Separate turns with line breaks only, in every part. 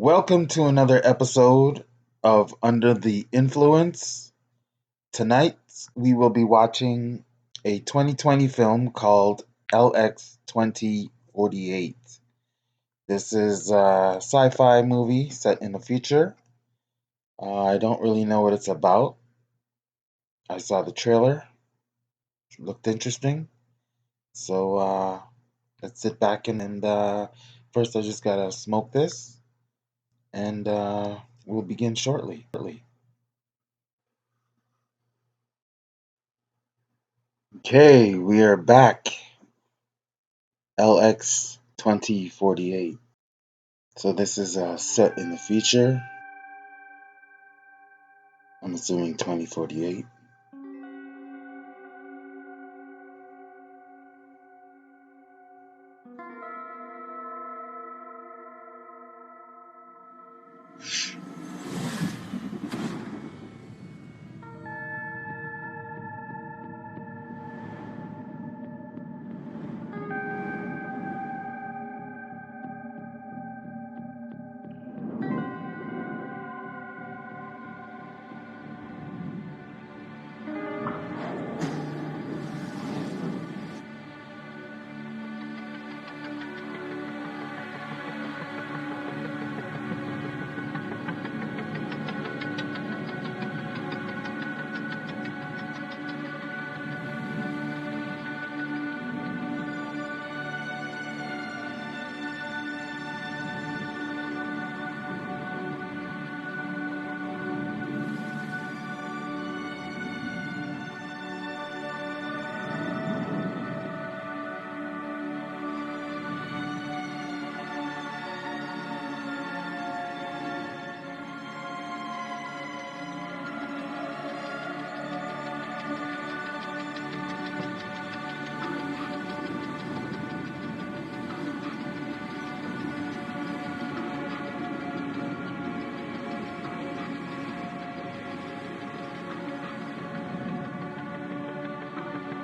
Welcome to another episode of Under the Influence. Tonight we will be watching a 2020 film called LX-2048. This is a sci-fi movie set in the future. I don't really know what it's about. I saw the trailer. It looked interesting. So let's sit back and first I just gotta smoke this and we'll begin shortly. Okay, we are back. LX 2048. So this is set in the future. I'm assuming 2048.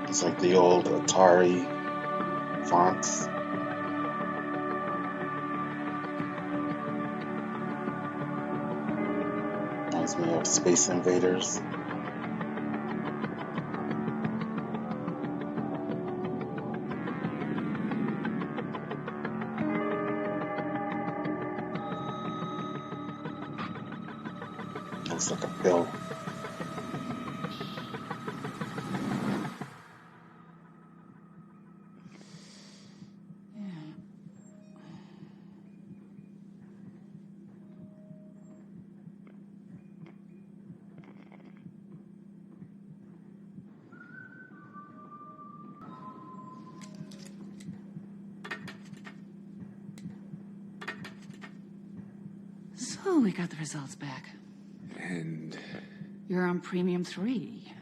It's like the old Atari fonts. Reminds me of Space Invaders. Looks like a bill.
So we got the results back.
And
You're on Premium 3.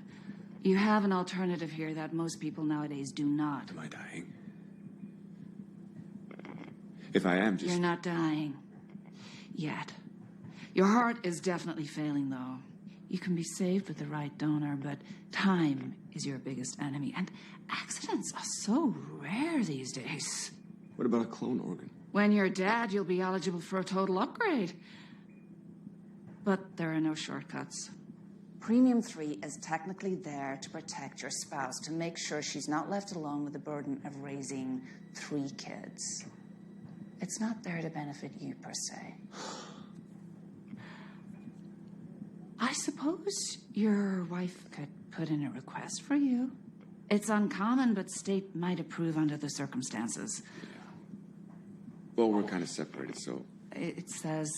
You have an alternative here that most people nowadays do not.
am I dying? If I am, just...
You're not dying. Yet. Your heart is definitely failing, though. You can be saved with the right donor, but time is your biggest enemy. And accidents are so rare these days.
What about a clone organ?
When you're dead, you'll be eligible for a total upgrade. But there are no shortcuts. Premium 3 is technically there to protect your spouse, to make sure she's not left alone with the burden of raising 3 kids. It's not there to benefit you, per se. I suppose your wife could put in a request for you. It's uncommon, but state might approve under the circumstances.
Well, we're kind of separated, so...
It says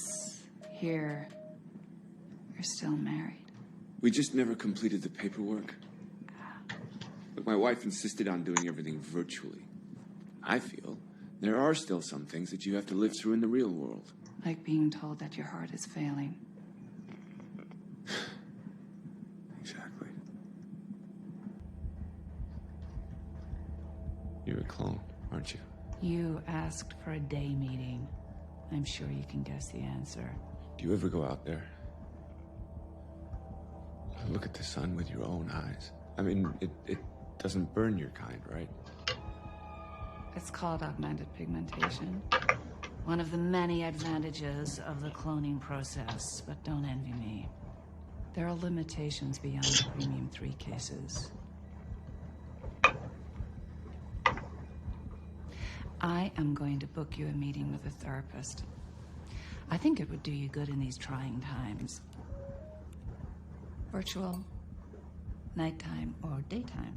here, you're still married.
We just never completed the paperwork. But my wife insisted on doing everything virtually. I feel there are still some things that you have to live through in the real world.
Like being told that your heart is failing.
Exactly. You're a clone, aren't you?
You asked for a day meeting. I'm sure you can guess the answer.
Do you ever go out there? Look at the sun with your own eyes. I mean, it doesn't burn your kind, right?
It's called augmented pigmentation. One of the many advantages of the cloning process, but don't envy me. There are limitations beyond the Premium 3 cases. I am going to book you a meeting with a therapist. I think it would do you good in these trying times. Virtual, nighttime, or daytime.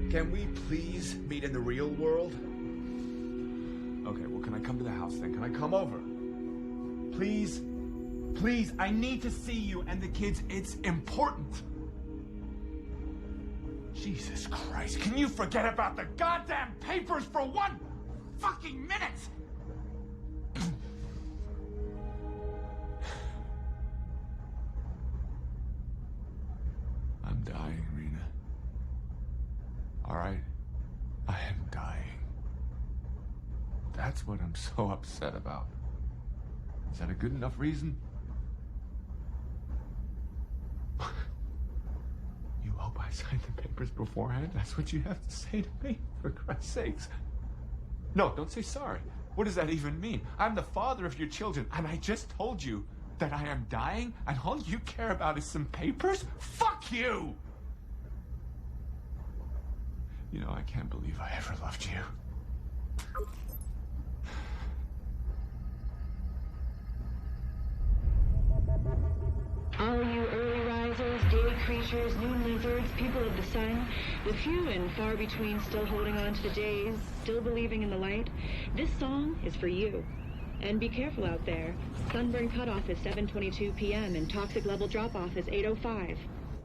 Can we please meet in the real world? Okay, well, can I come to the house then? Can I come over? Please? Please, I need to see you and the kids. It's important. Jesus Christ, can you forget about the goddamn papers for one fucking minute? I'm dying, Rena. All right? I am dying. That's what I'm so upset about. Is that a good enough reason? You hope I signed the papers beforehand? That's what you have to say to me, for Christ's sakes. No, don't say sorry. What does that even mean? I'm the father of your children, and I just told you that I am dying, and all you care about is some papers? Fuck you! You know, I can't believe I ever loved you.
All you early risers, day creatures, moon lizards, people of the sun, the few and far between still holding on to the days, still believing in the light, this song is for you. And be careful out there. Sunburn cutoff is 7:22 p.m. and toxic level drop-off is 8:05.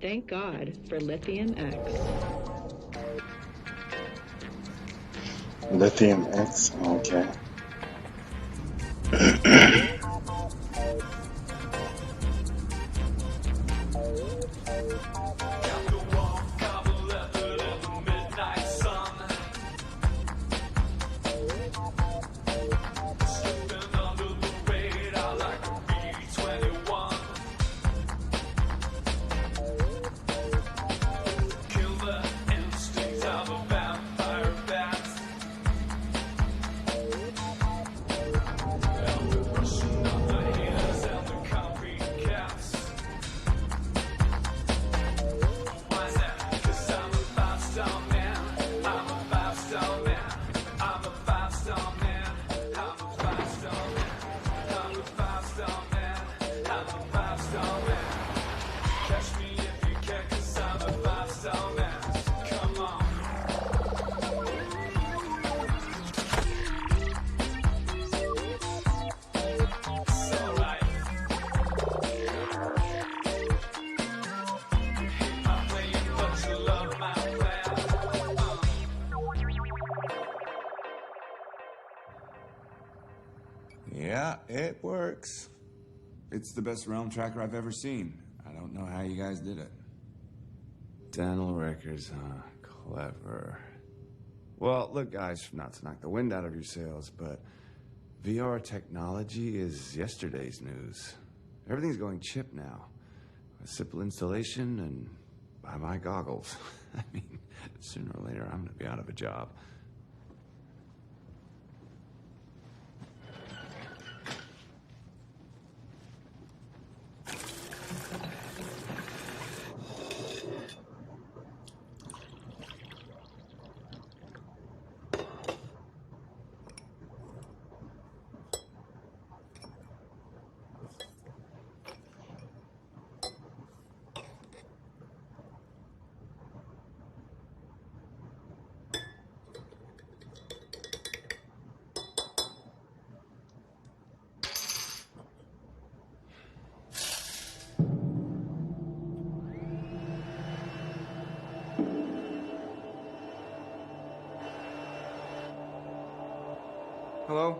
Thank God for Lithium X.
Lithium X, okay.
Yeah, it works. It's the best realm tracker I've ever seen. I don't know how you guys did it. Dental records, huh? Clever. Well, look, guys, not to knock the wind out of your sails, but VR technology is yesterday's news. Everything's going chip now. A simple installation and buy my goggles. I mean, sooner or later, I'm gonna be out of a job. Hello?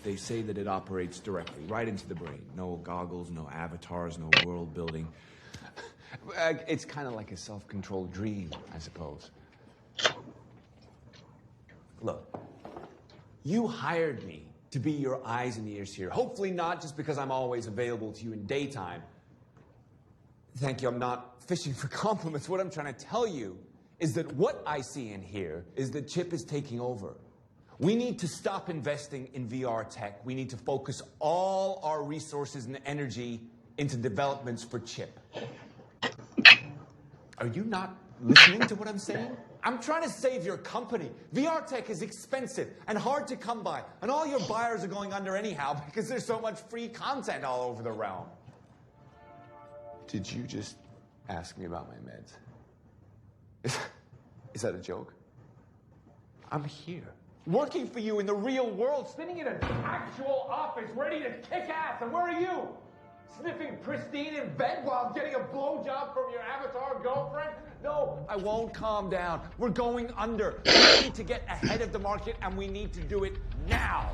They say that it operates directly, right into the brain. No goggles, no avatars, no world building. It's kind of like a self-controlled dream, I suppose. Look, you hired me to be your eyes and ears here. Hopefully not just because I'm always available to you in daytime. Thank you, I'm not fishing for compliments. What I'm trying to tell you is that what I see and hear is that Chip is taking over. We need to stop investing in VR tech. We need to focus all our resources and energy into developments for Chip. Are you not listening to what I'm saying? I'm trying to save your company. VR tech is expensive and hard to come by, and all your buyers are going under anyhow because there's so much free content all over the realm. Did you just ask me about my meds? Is that a joke? I'm here, working for you in the real world, sitting in an actual office, ready to kick ass, and where are you? Sniffing pristine in bed while getting a blowjob from your avatar girlfriend? No, I won't calm down. We're going under. We need to get ahead of the market, and we need to do it now.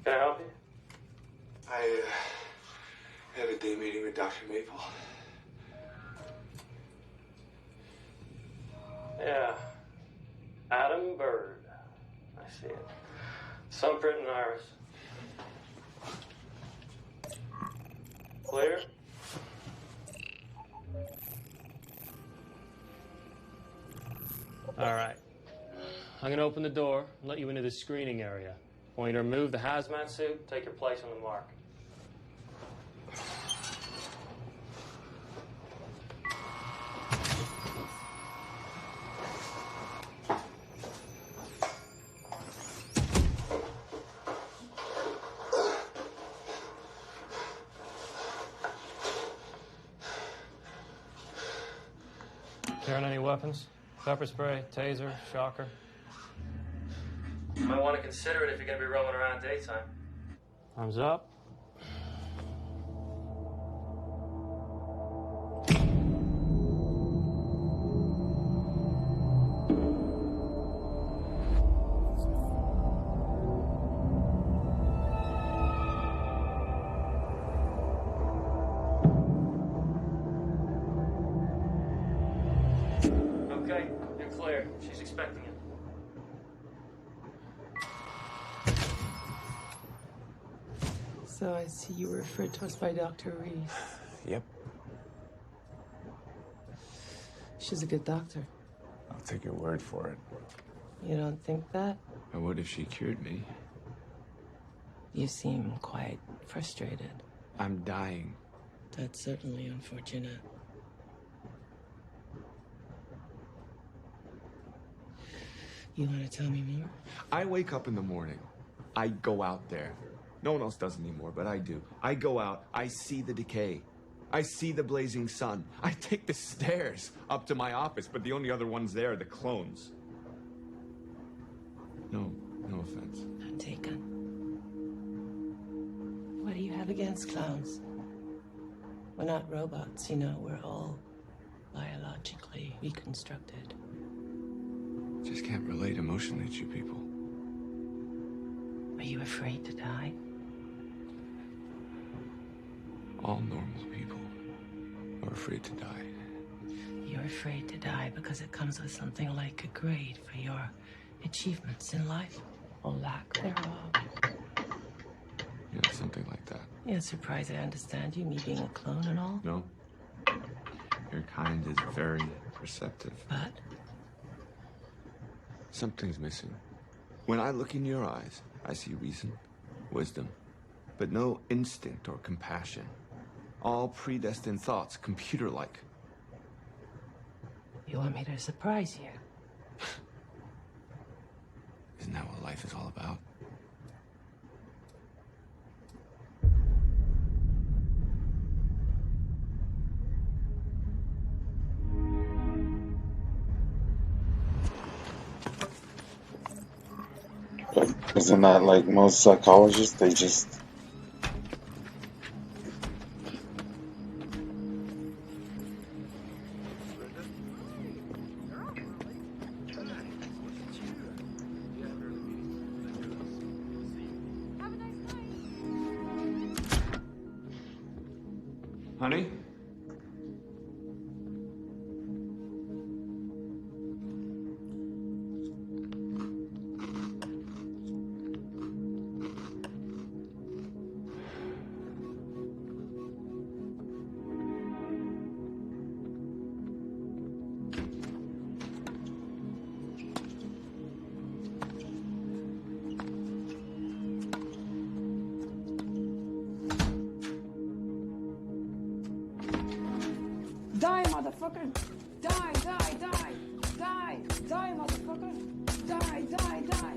Can I help you?
I have a day meeting with Dr. Maple.
Yeah. Adam Bird. I see it. Thumbprint and iris. Clear? All right. I'm going to open the door and let you into the screening area. I want you to remove the hazmat suit, take your place on the mark. Carrying any weapons? Pepper spray, taser, shocker? You might want to consider it if you're going to be roaming around daytime. Thumbs up. Okay, you're clear. She's expecting you.
So I see you were referred to us by Dr. Reese.
Yep.
She's a good doctor.
I'll take your word for it.
You don't think that?
I would if she cured me.
You seem quite frustrated.
I'm dying.
That's certainly unfortunate. You want to tell me more?
I wake up in the morning. I go out there. No one else does anymore, but I do. I go out. I see the decay. I see the blazing sun. I take the stairs up to my office, but the only other ones there are the clones. No offense.
None taken. What do you have against clowns? We're not robots, you know. We're all biologically reconstructed.
Just can't relate emotionally to you people.
Are you afraid to die?
All normal people are afraid to die.
You're afraid to die because it comes with something like a grade for your achievements in life, or lack thereof.
Yeah, something like that.
Yeah, surprised I understand you, me being a clone and all.
No? Your kind is very perceptive.
But
Something's missing. When I look in your eyes, I see reason, wisdom, but no instinct or compassion. All predestined thoughts, computer-like.
you want me to surprise you?
Isn't that what life is all about?
Isn't that like most psychologists? They just
Honey?
Die, motherfucker! Die, die, die! Die! Die, motherfucker! Die, die, die!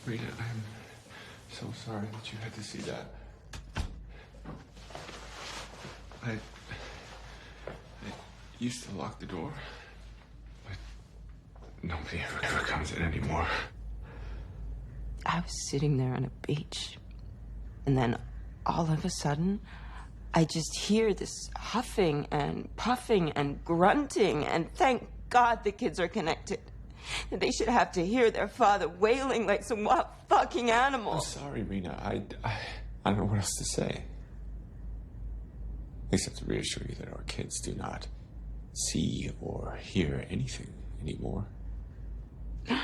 Rita, I'm so sorry that you had to see that. I used to lock the door, but nobody ever comes in anymore.
I was sitting there on a beach, and then all of a sudden, I just hear this huffing and puffing and grunting, and thank God the kids are connected. They should have to hear their father wailing like some wild fucking animal.
I'm sorry, Rena. I don't know what else to say. Except to reassure you that our kids do not see or hear anything anymore.
God,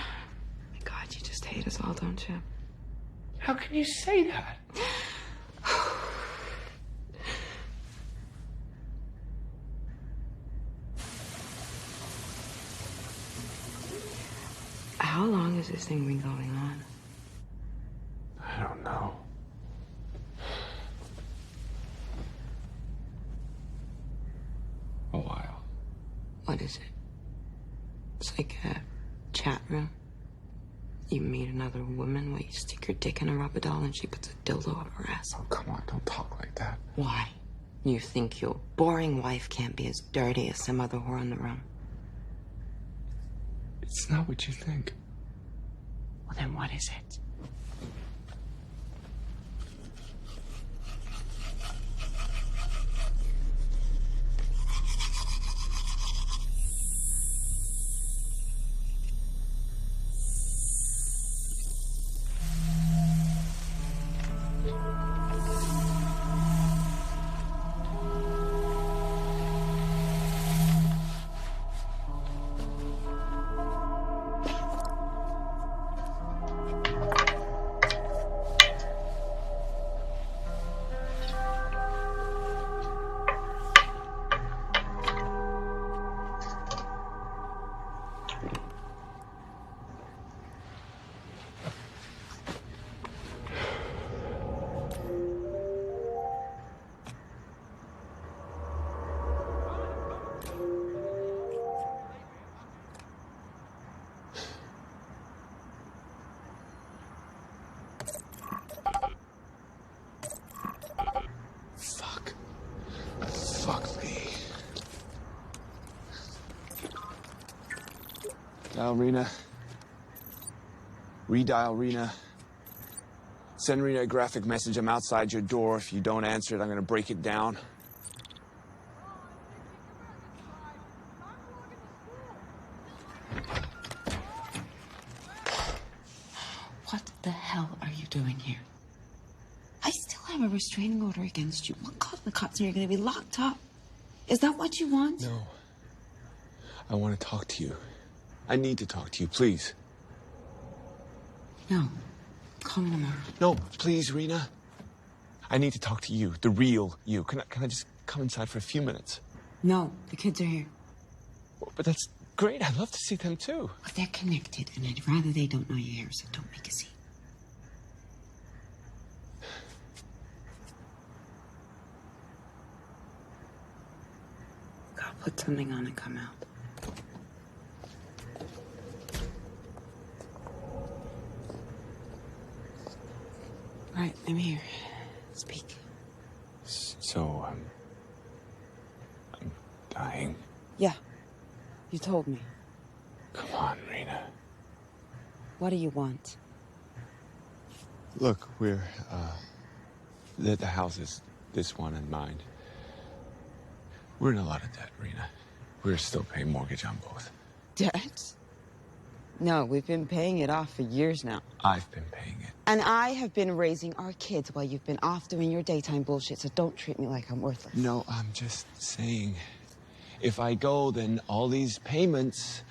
you just hate us all, don't you?
How can you say that?
How long has this thing been going on?
I don't know. A while.
What is it? It's like a chat room. You meet another woman where you stick your dick in a rubber doll and she puts a dildo up her ass.
Oh, come on, don't talk like that.
Why? You think your boring wife can't be as dirty as some other whore in the room?
It's not what you think.
Well, then what is it?
Dial Rena. Redial Rena. Send Rena a graphic message. I'm outside your door. If you don't answer it, I'm gonna break it down.
What the hell are you doing here? I still have a restraining order against you. We'll call the cops and you're going to be locked up. Is that what you want?
No. I want to talk to you. I need to talk to you, please.
No. Call me tomorrow.
No, please, Rena. I need to talk to you, the real you. Can I just come inside for a few minutes?
No, the kids are here.
But that's great. I'd love to see them, too.
Well, they're connected, and I'd rather they don't know you're here, so don't make a scene. I'll put something on and come out. All right, I'm here. Speak.
So, I'm dying.
Yeah, you told me.
Come on, Rena.
What do you want?
Look, we're, the house is this one and mine. We're in a lot of debt, Rena. We're still paying mortgage on both.
Debt? No, we've been paying it off for years now.
I've been paying it.
And I have been raising our kids while you've been off doing your daytime bullshit, so don't treat me like I'm worthless.
No, I'm just saying, if I go, then all these payments,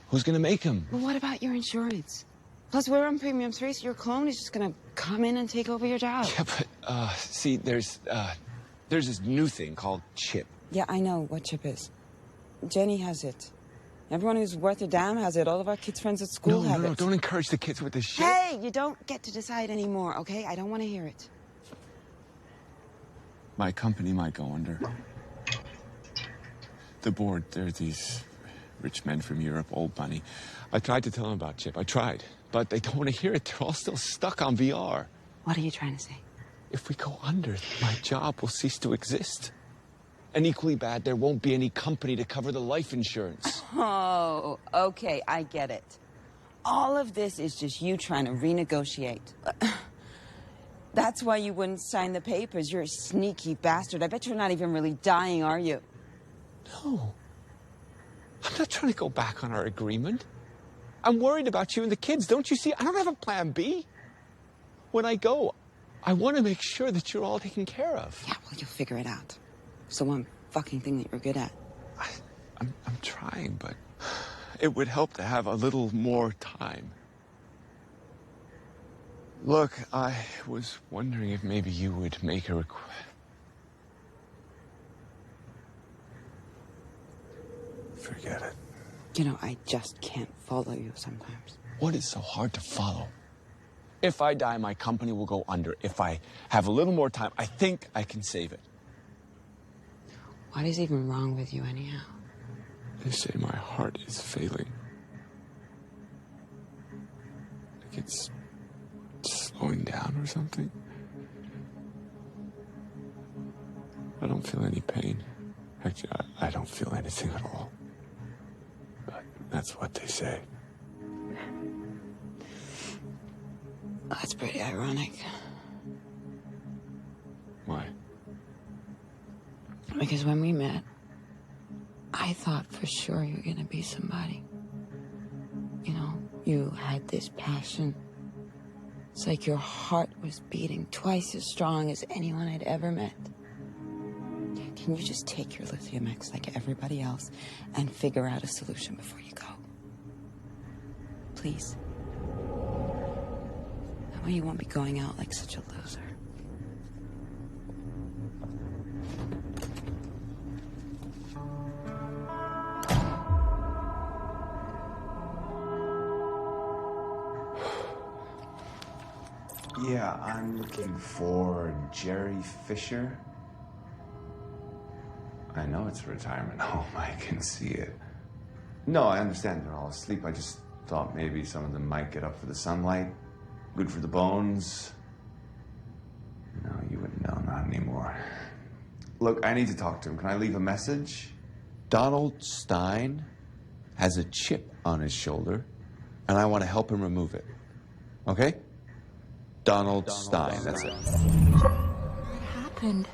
who's gonna make them?
Well, what about your insurance? Plus, we're on premium 3, so your clone is just gonna come in and take over your job.
Yeah, but, see, there's this new thing called Chip.
Yeah, I know what Chip is. Jenny has it. Everyone who's worth a damn has it. All of our kids' friends at school have it.
No, don't encourage the kids with this shit.
Hey, you don't get to decide anymore, okay? I don't want to hear it.
My company might go under. The board, they're these rich men from Europe, old money. I tried to tell them about Chip. I tried. But they don't want to hear it. They're all still stuck on VR.
What are you trying to say?
If we go under, my job will cease to exist. And equally bad, there won't be any company to cover the life insurance.
Oh, okay, I get it. All of this is just you trying to renegotiate. That's why you wouldn't sign the papers. You're a sneaky bastard. I bet you're not even really dying, are you?
No. I'm not trying to go back on our agreement. I'm worried about you and the kids. Don't you see? I don't have a plan B. When I go, I want to make sure that you're all taken care of.
Yeah, well, you'll figure it out. It's the one fucking thing that you're good at.
I'm trying, but it would help to have a little more time. Look, I was wondering if maybe you would make a request. Forget it.
You know, I just can't follow you sometimes.
What is so hard to follow? If I die, my company will go under. If I have a little more time, I think I can save it.
What is even wrong with you anyhow?
They say my heart is failing. Like it's slowing down or something. I don't feel any pain. Actually, I don't feel anything at all. But that's what they say.
That's pretty ironic.
Why?
Because when we met, I thought for sure you were gonna be somebody. You know, you had this passion. It's like your heart was beating twice as strong as anyone I'd ever met. Can you just take your lithium X like everybody else and figure out a solution before you go? Please. That way you won't be going out like such a loser.
Yeah, I'm looking for Jerry Fisher. I know it's a retirement home. I can see it. No, I understand they're all asleep. I just thought maybe some of them might get up for the sunlight. Good for the bones. No, you wouldn't know. Not anymore. Look, I need to talk to him. Can I leave a message? Donald Stein? has a chip on his shoulder, and I want to help him remove it. Okay? Donald Stein, that's it.
What happened?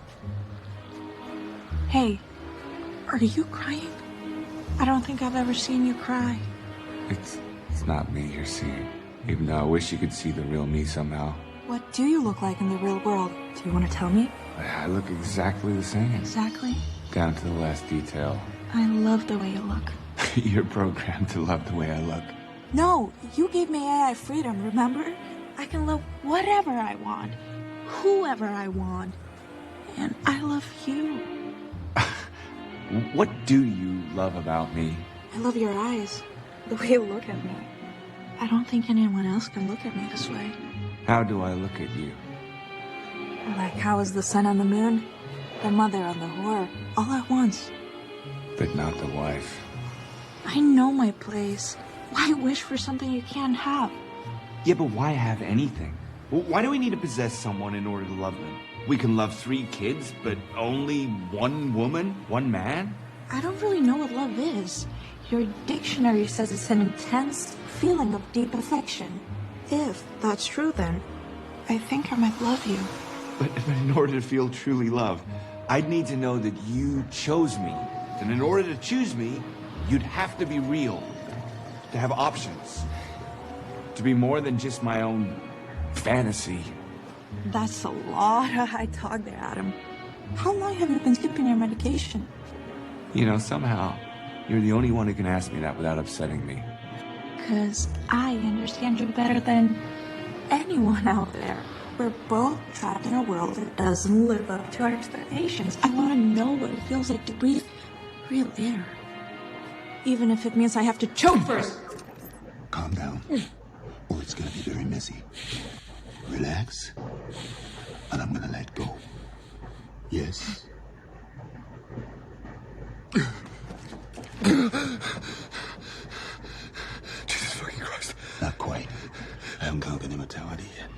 Hey, are you crying? I don't think I've ever seen you cry.
It's not me you're seeing, even though I wish you could see the real me somehow.
What do you look like in the real world? Do you want to tell me?
I look exactly the same.
Exactly.
Down to the last detail.
I love the way you look.
You're programmed to love the way I look.
No, you gave me AI freedom, remember? I can love whatever I want, whoever I want. And I love you.
What do you love about me?
I love your eyes, the way you look at me. I don't think anyone else can look at me this way.
How do I look at you?
Like how is the sun on the moon, the mother on the whore, all at once.
But not the wife.
I know my place. Why wish for something you can't have?
Yeah, but why have anything? Why do we need to possess someone in order to love them? We can love 3 kids, but only one woman, one man?
I don't really know what love is. Your dictionary says it's an intense feeling of deep affection. If that's true, then I think I might love you.
But in order to feel truly loved, I'd need to know that you chose me. And in order to choose me, you'd have to be real. To have options. To be more than just my own fantasy.
That's a lot of high talk there, Adam. How long have you been skipping your medication?
You know, somehow, you're the only one who can ask me that without upsetting me.
'Cause I understand you better than anyone out there. We're both trapped in a world that doesn't live up to our expectations. I want to know what it feels like to breathe real air. Even if it means I have to choke first.
Calm down, or it's gonna be very messy. Relax, and I'm gonna let go. Yes?
Jesus fucking Christ.
Not quite. I haven't conquered immortality yet.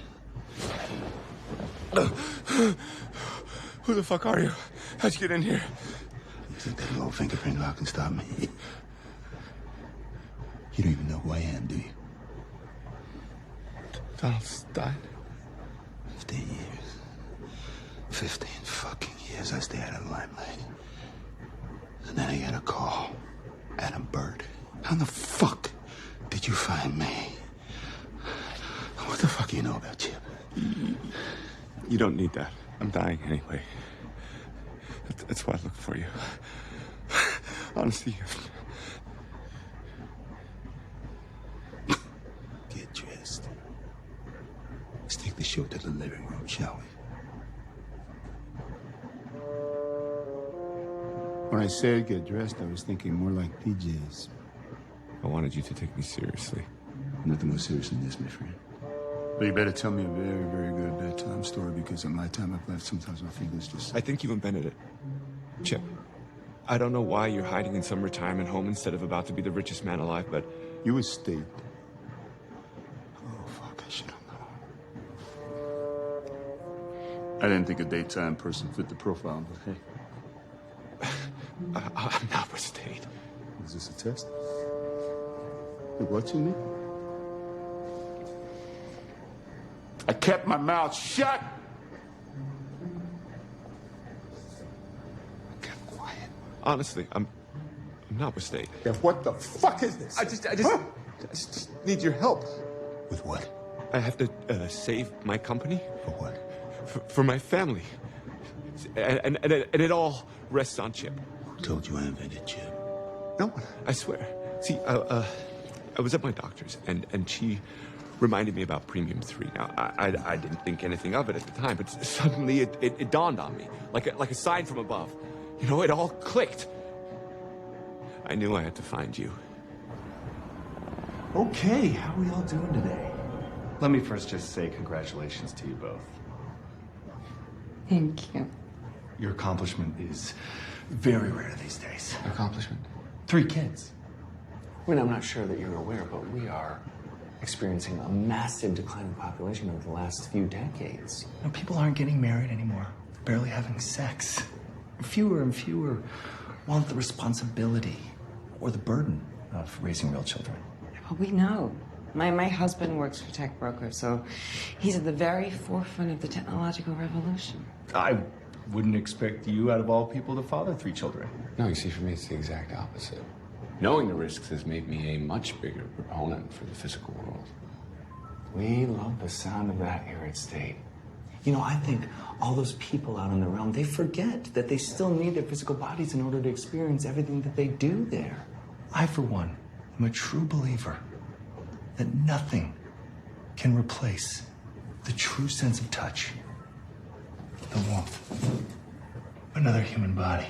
Who the fuck are you? How'd you get in here?
You think that little fingerprint lock can stop me? You don't even know who I am, do you?
Donald Stein.
15 years. 15 fucking years I stay out of the limelight. And then I get a call. Adam Bird. How the fuck did you find me? What the fuck do you know about Chip?
You don't need that. I'm dying anyway. That's why I look for you. Honestly.
Get dressed. Let's take the show to the living room, shall we? When I said get dressed, I was thinking more like PJs.
I wanted you to take me seriously.
Nothing more serious than this, my friend. But you better tell me a very, very good bedtime story, because at my time of life, sometimes my fingers just...
I think you invented it. Chip, I don't know why you're hiding in some retirement home instead of about to be the richest man alive, but...
You were state. Oh, fuck, I should have known. I didn't think a daytime person fit the profile, but hey.
I'm not with state.
Is this a test? You're watching me? I kept my mouth shut! I kept quiet.
Honestly, I'm not with state.
Yeah, what the fuck is this?
I just need your help.
With what?
I have to save my company.
For what?
For my family. And it all rests on Chip.
Who told you I invented Chip?
No one, I swear. See, I was at my doctor's, and she reminded me about Premium 3. Now, I didn't think anything of it at the time, but suddenly it dawned on me, like a sign from above. You know, it all clicked. I knew I had to find you.
Okay, how are we all doing today? Let me first just say congratulations to you both.
Thank you.
Your accomplishment is very rare these days.
Accomplishment?
3 kids. I mean, I'm not sure that you're aware, but we are experiencing a massive decline in population over the last few decades. You know, people aren't getting married anymore. They're barely having sex. Fewer and fewer want the responsibility or the burden of raising real children.
Well, we know. My husband works for tech brokers, so he's at the very forefront of the technological revolution.
I wouldn't expect you, out of all people, to father 3 children.
No, you see, for me, it's the exact opposite. Knowing the risks has made me a much bigger proponent for the physical world. We love the sound of that here at State.
You know, I think all those people out in the realm, they forget that they still need their physical bodies in order to experience everything that they do there. I, for one, am a true believer that nothing can replace the true sense of touch, the warmth of another human body.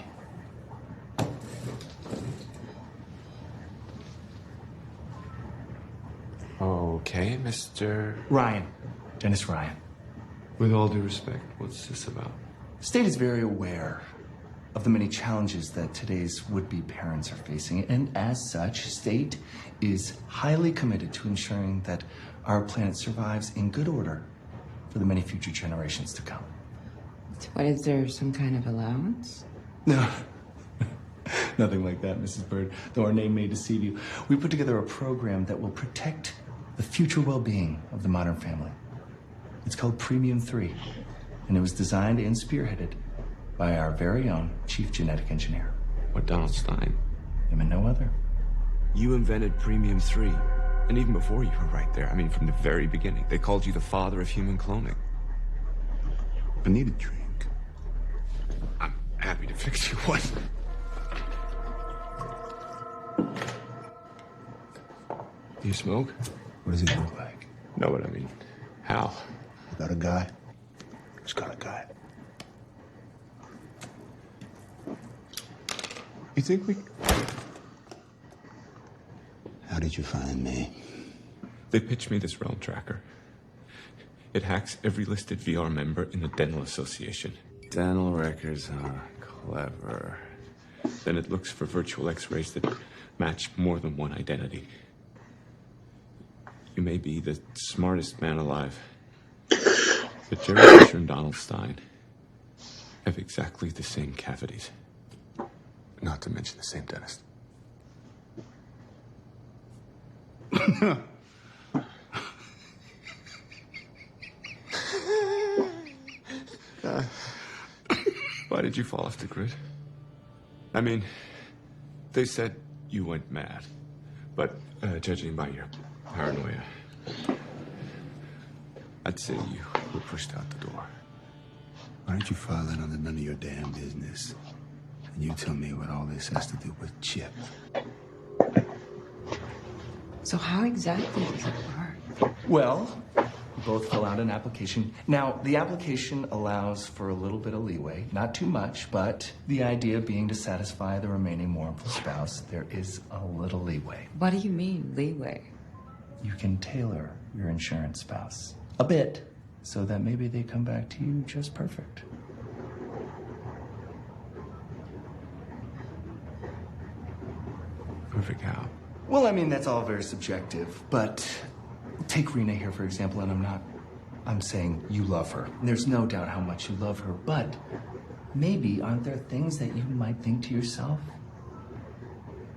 Okay, Mr.
Ryan, Dennis Ryan.
With all due respect, what's this about?
State is very aware of the many challenges that today's would-be parents are facing, and as such, State is highly committed to ensuring that our planet survives in good order for the many future generations to come.
What, is there some kind of allowance?
No, nothing like that, Mrs. Bird, though our name may deceive you. We put together a program that will protect the future well-being of the modern family. It's called Premium 3, and it was designed and spearheaded by our very own chief genetic engineer.
What, Donald Stein?
Him and no other.
You invented Premium 3. And even before you were right there, I mean, from the very beginning, they called you the father of human cloning.
I need a drink.
I'm happy to fix you one. Do you smoke?
What does it look like?
No, but I mean, how?
I got a guy. Who's got a guy?
You think we...
How did you find me?
They pitched me this realm tracker. It hacks every listed VR member in the Dental Association. Dental records, huh? Clever. Then it looks for virtual x-rays that match more than one identity. You may be the smartest man alive, but Jerry Fisher and Donald Stein have exactly the same cavities. Not to mention the same dentist. Why did you fall off the grid? I mean, they said you went mad, but judging by your paranoia, I'd say you were pushed out the door.
Why don't you file that under none of your damn business? And you tell me what all this has to do with Chip.
So how exactly does it work?
Well, we both fill out an application. Now, the application allows for a little bit of leeway, not too much, but the idea being to satisfy the remaining mournful spouse, there is a little leeway.
What do you mean, leeway?
You can tailor your insurance spouse a bit so that maybe they come back to you just perfect.
Perfect how?
Well, I mean, that's all very subjective, but take Rena here, for example, and I'm saying you love her. There's no doubt how much you love her, but maybe aren't there things that you might think to yourself?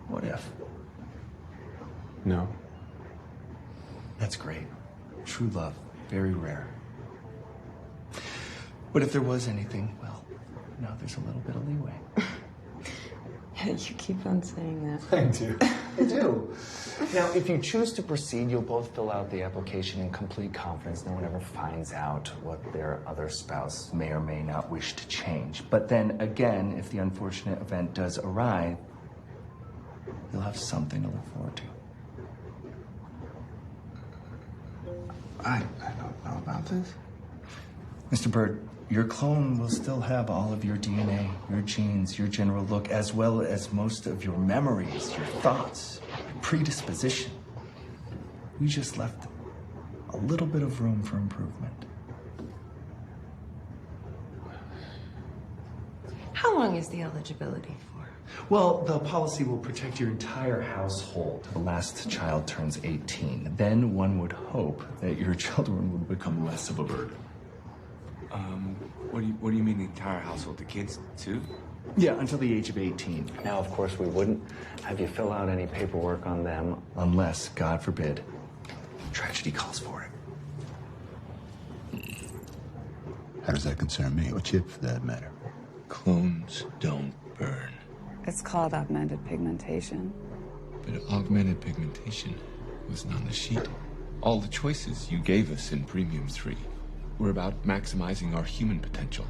What if?
No.
That's great. True love, very rare. But if there was anything, well, now there's a little bit of leeway.
You keep on saying that.
I do. I do. Now, if you choose to proceed, you'll both fill out the application in complete confidence. No one ever finds out what their other spouse may or may not wish to change. But then again, if the unfortunate event does arrive, you'll have something to look forward to.
I don't know about this.
Mr. Bird, your clone will still have all of your DNA, your genes, your general look, as well as most of your memories, your thoughts, your predisposition. We just left a little bit of room for improvement.
How long is the eligibility for?
Well, the policy will protect your entire household till the last child turns 18. Then one would hope that your children would become less of a burden.
What do you mean the entire household? The kids too?
Yeah, until the age of 18.
Now, of course, we wouldn't have you fill out any paperwork on them.
Unless, God forbid, tragedy calls for it.
How does that concern me, or Chip for that matter?
Clones don't burn.
It's called augmented pigmentation.
But augmented pigmentation wasn't on the sheet. All the choices you gave us in Premium 3 were about maximizing our human potential.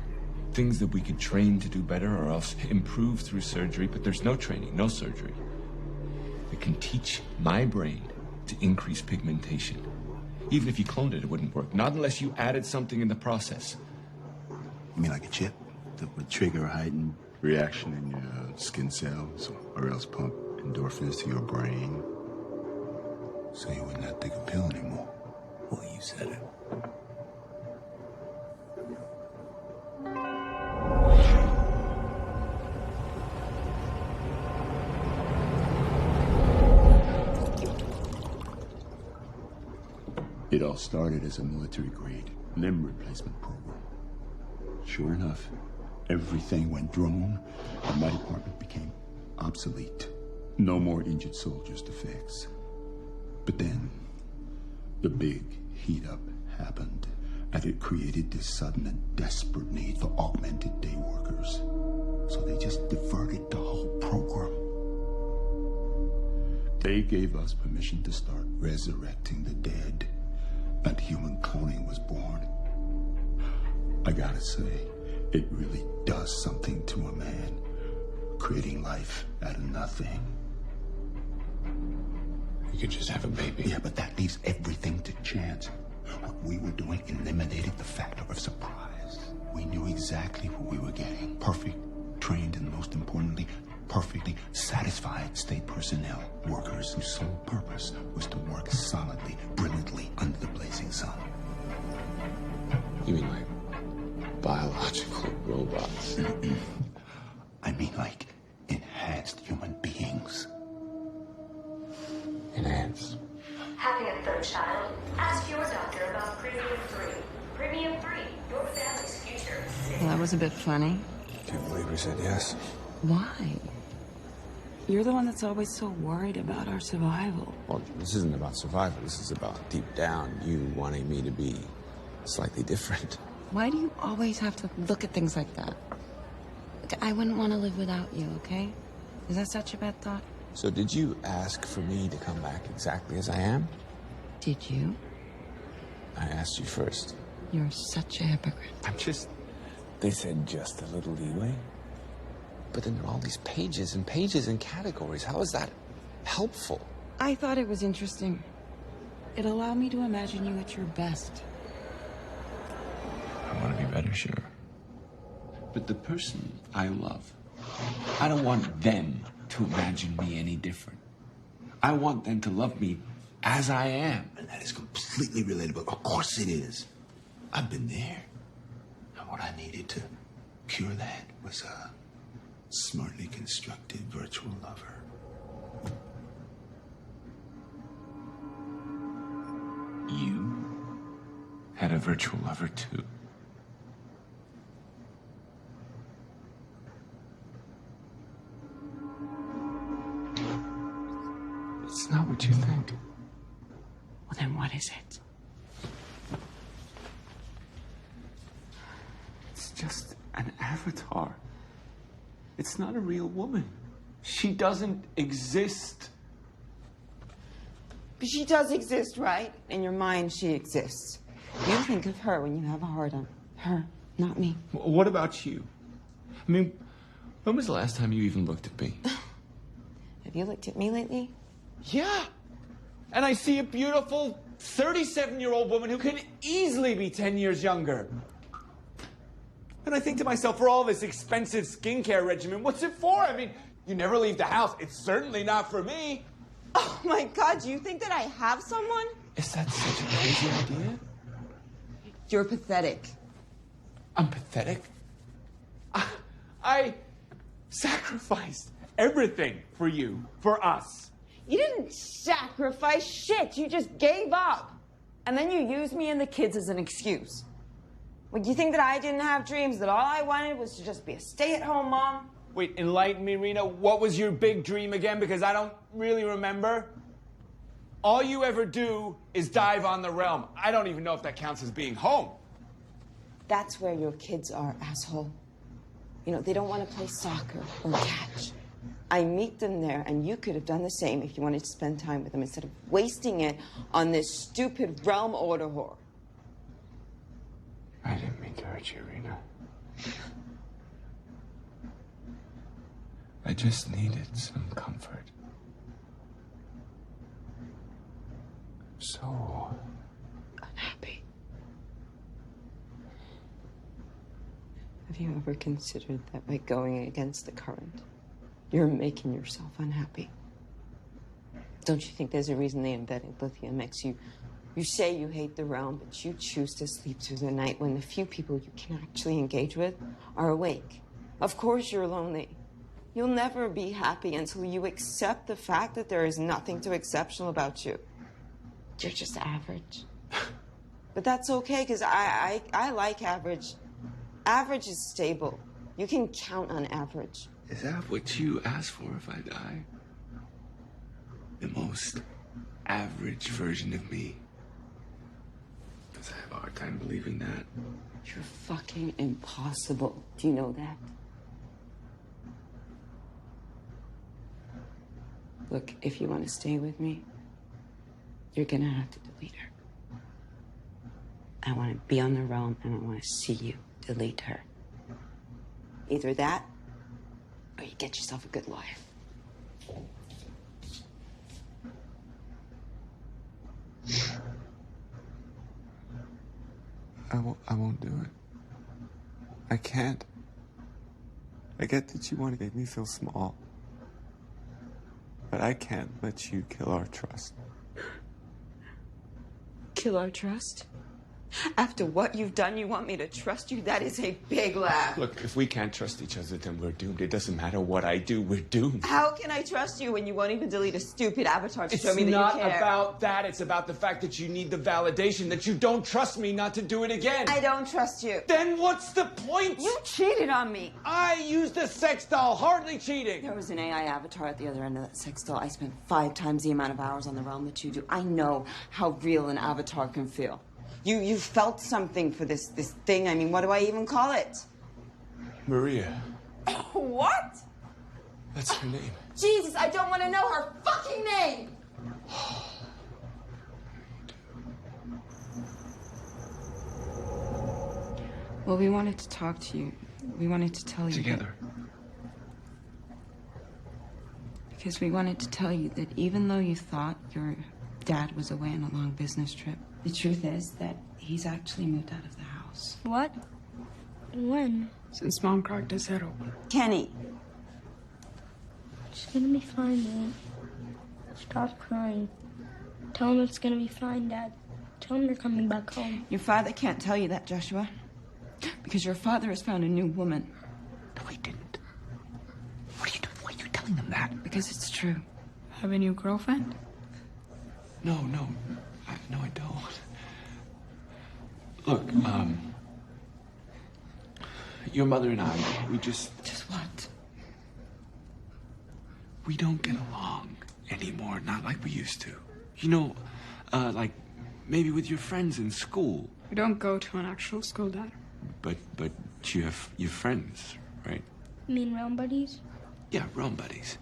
Things that we could train to do better or else improve through surgery, but there's no training, no surgery that can teach my brain to increase pigmentation. Even if you cloned it, it wouldn't work. Not unless you added something in the process.
You mean like a chip that would trigger a heightened reaction in your skin cells, or else pump endorphins to your brain, so you would not take a pill anymore?
Well, you said it.
It all started as a military-grade limb replacement program. Sure enough, everything went drone, and my department became obsolete. No more injured soldiers to fix. But then, the big heat-up happened, and it created this sudden and desperate need for augmented day workers. So they just diverted the whole program. They gave us permission to start resurrecting the dead, and human cloning was born. I gotta say, it really does something to a man, creating life out of nothing.
You could just have a baby.
Yeah, but that leaves everything to chance. What we were doing eliminated the factor of surprise. We knew exactly what we were getting. Perfect, trained, and most importantly, perfectly satisfied state personnel. Workers whose sole purpose was to work solidly, brilliantly under the blazing sun.
You mean like biological robots?
I mean like enhanced human beings.
Enhanced.
Having a third child? Ask your doctor about Premium 3. Premium 3, your family's future.
Well, that was a bit funny.
Can't believe we said yes.
Why? You're the one that's always so worried about our survival.
Well, this isn't about survival. This is about deep down you wanting me to be slightly different.
Why do you always have to look at things like that? Look, I wouldn't want to live without you, okay? Is that such a bad thought?
So did you ask for me to come back exactly as I am?
Did you?
I asked you first.
You're such a hypocrite.
They said just a little leeway. But then there are all these pages and pages and categories. How is that helpful?
I thought it was interesting. It allowed me to imagine you at your best.
I want to be better, sure. But the person I love, I don't want them to imagine me any different. I want them to love me as I am.
And that is completely relatable. Of course it is. I've been there. And what I needed to cure that was a smartly constructed virtual lover.
You had a virtual lover too. It's not what you think.
Well, then what is it?
It's just an avatar. It's not a real woman. She doesn't exist.
But she does exist, right? In your mind, she exists. You think of her when you have a heart on her, not me.
What about you? I mean, when was the last time you even looked at me?
Have you looked at me lately?
Yeah. And I see a beautiful 37-year-old woman who can easily be 10 years younger. And I think to myself, for all this expensive skincare regimen, what's it for? I mean, you never leave the house. It's certainly not for me.
Oh my God, do you think that I have someone?
Is that such a crazy idea?
You're pathetic.
I'm pathetic? I sacrificed everything for you, for us.
You didn't sacrifice shit. You just gave up. And then you used me and the kids as an excuse. Like, you think that I didn't have dreams, that all I wanted was to just be a stay-at-home mom?
Wait, enlighten me, Rena. What was your big dream again? Because I don't really remember. All you ever do is dive on the realm. I don't even know if that counts as being home.
That's where your kids are, asshole. You know, they don't want to play soccer or catch. I meet them there, and you could have done the same if you wanted to spend time with them instead of wasting it on this stupid realm order whore.
I didn't mean to hurt you, Rena. I just needed some comfort. So
Unhappy. Have you ever considered that by going against the current, you're making yourself unhappy? Don't you think there's a reason they invented lithium X? You say you hate the realm, but you choose to sleep through the night when the few people you can actually engage with are awake. Of course you're lonely. You'll never be happy until you accept the fact that there is nothing too exceptional about you. You're just average. But that's okay, because I like average. Average is stable. You can count on average.
is that what you ask for if I die? The most average version of me? Because I have a hard time believing that.
You're fucking impossible. Do you know that? Look, if you want to stay with me, you're gonna have to delete her. I want to be on the realm, and I want to see you delete her. Either that, or you get yourself a good lawyer.
I won't do it. I can't. I get that you want to make me feel small. But I can't let you kill our trust.
Kill our trust? After what you've done, you want me to trust you? That is a big laugh.
Look, if we can't trust each other, then we're doomed. It doesn't matter what I do, we're doomed.
How can I trust you when you won't even delete a stupid avatar to show me that
It's
you
not
care?
about that. It's about the fact that you need the validation that you don't trust me not to do it again.
I don't trust you.
Then what's the point?
You cheated on me.
I used a sex doll, hardly cheating.
There was an AI avatar at the other end of that sex doll. I spent 5 times the amount of hours on the realm that you do. I know how real an avatar can feel. You felt something for this thing. I mean, what do I even call it?
Maria.
What?
That's her name.
Jesus, I don't want to know her fucking name! Well, we wanted to talk to you. We wanted to tell you.
Together.
Because we wanted to tell you that even though you thought your dad was away on a long business trip, the truth is that he's actually moved out of the house.
What? When?
Since Mom cracked his head open.
Kenny!
It's gonna be fine, Dad. Stop crying. Tell him it's gonna be fine, Dad. Tell him you're coming back home.
Your father can't tell you that, Joshua. Because your father has found a new woman.
No, he didn't. What are you doing? Why are you telling them that?
Because it's true.
Have a new girlfriend?
No, I don't. Look, your mother and I, we just...
Just what?
We don't get along anymore, not like we used to. You know, like maybe with your friends in school.
We don't go to an actual school, Dad.
But you have your friends, right?
You mean realm buddies?
Yeah, realm buddies.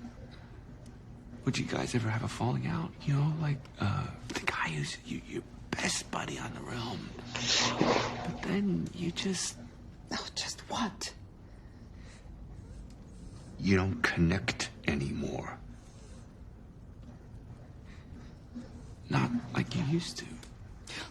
Would you guys ever have a falling out? You know, like the guy who's your best buddy on the realm. But then you just...
Oh, just what?
You don't connect anymore. Not like you used to.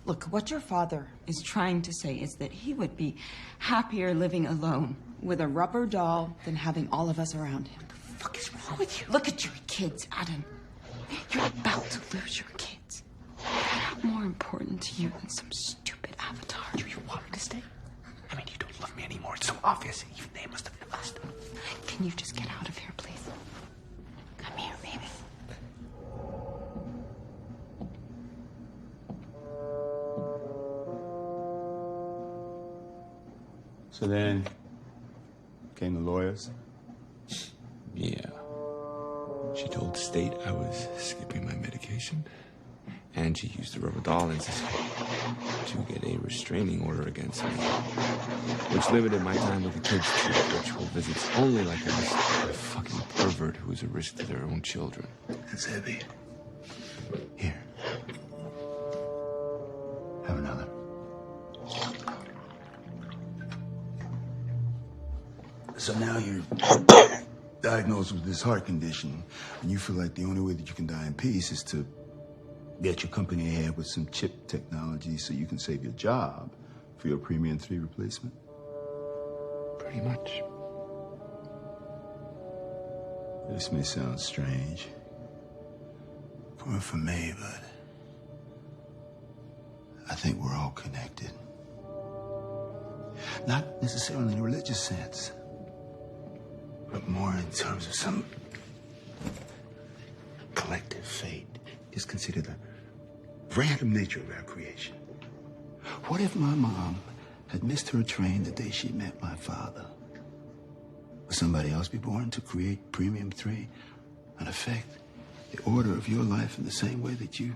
Look, what your father is trying to say is that he would be happier living alone with a rubber doll than having all of us around him.
What the fuck is wrong with you?
Look at your kids, Adam. You're about to lose your kids. They're more important to you than some stupid avatar.
You want me to stay? I mean, you don't love me anymore. It's so obvious. Even they must have noticed.
Can you just get out of here, please? Come here, baby.
So then came the lawyers.
Yeah. She told the state I was skipping my medication, and she used the rubber doll to get a restraining order against me, which limited my time with the kids too, ritual visits only like I was a fucking pervert who was a risk to their own children.
It's heavy. Here. Have another. So now you're diagnosed with this heart condition, and you feel like the only way that you can die in peace is to get your company ahead with some chip technology so you can save your job for your Premium 3 replacement?
Pretty much.
This may sound strange for me, but I think we're all connected. Not necessarily in a religious sense, but more in terms of some collective fate is considered the random nature of our creation. What if my mom had missed her train the day she met my father? Would somebody else be born to create Premium 3 and affect the order of your life in the same way that you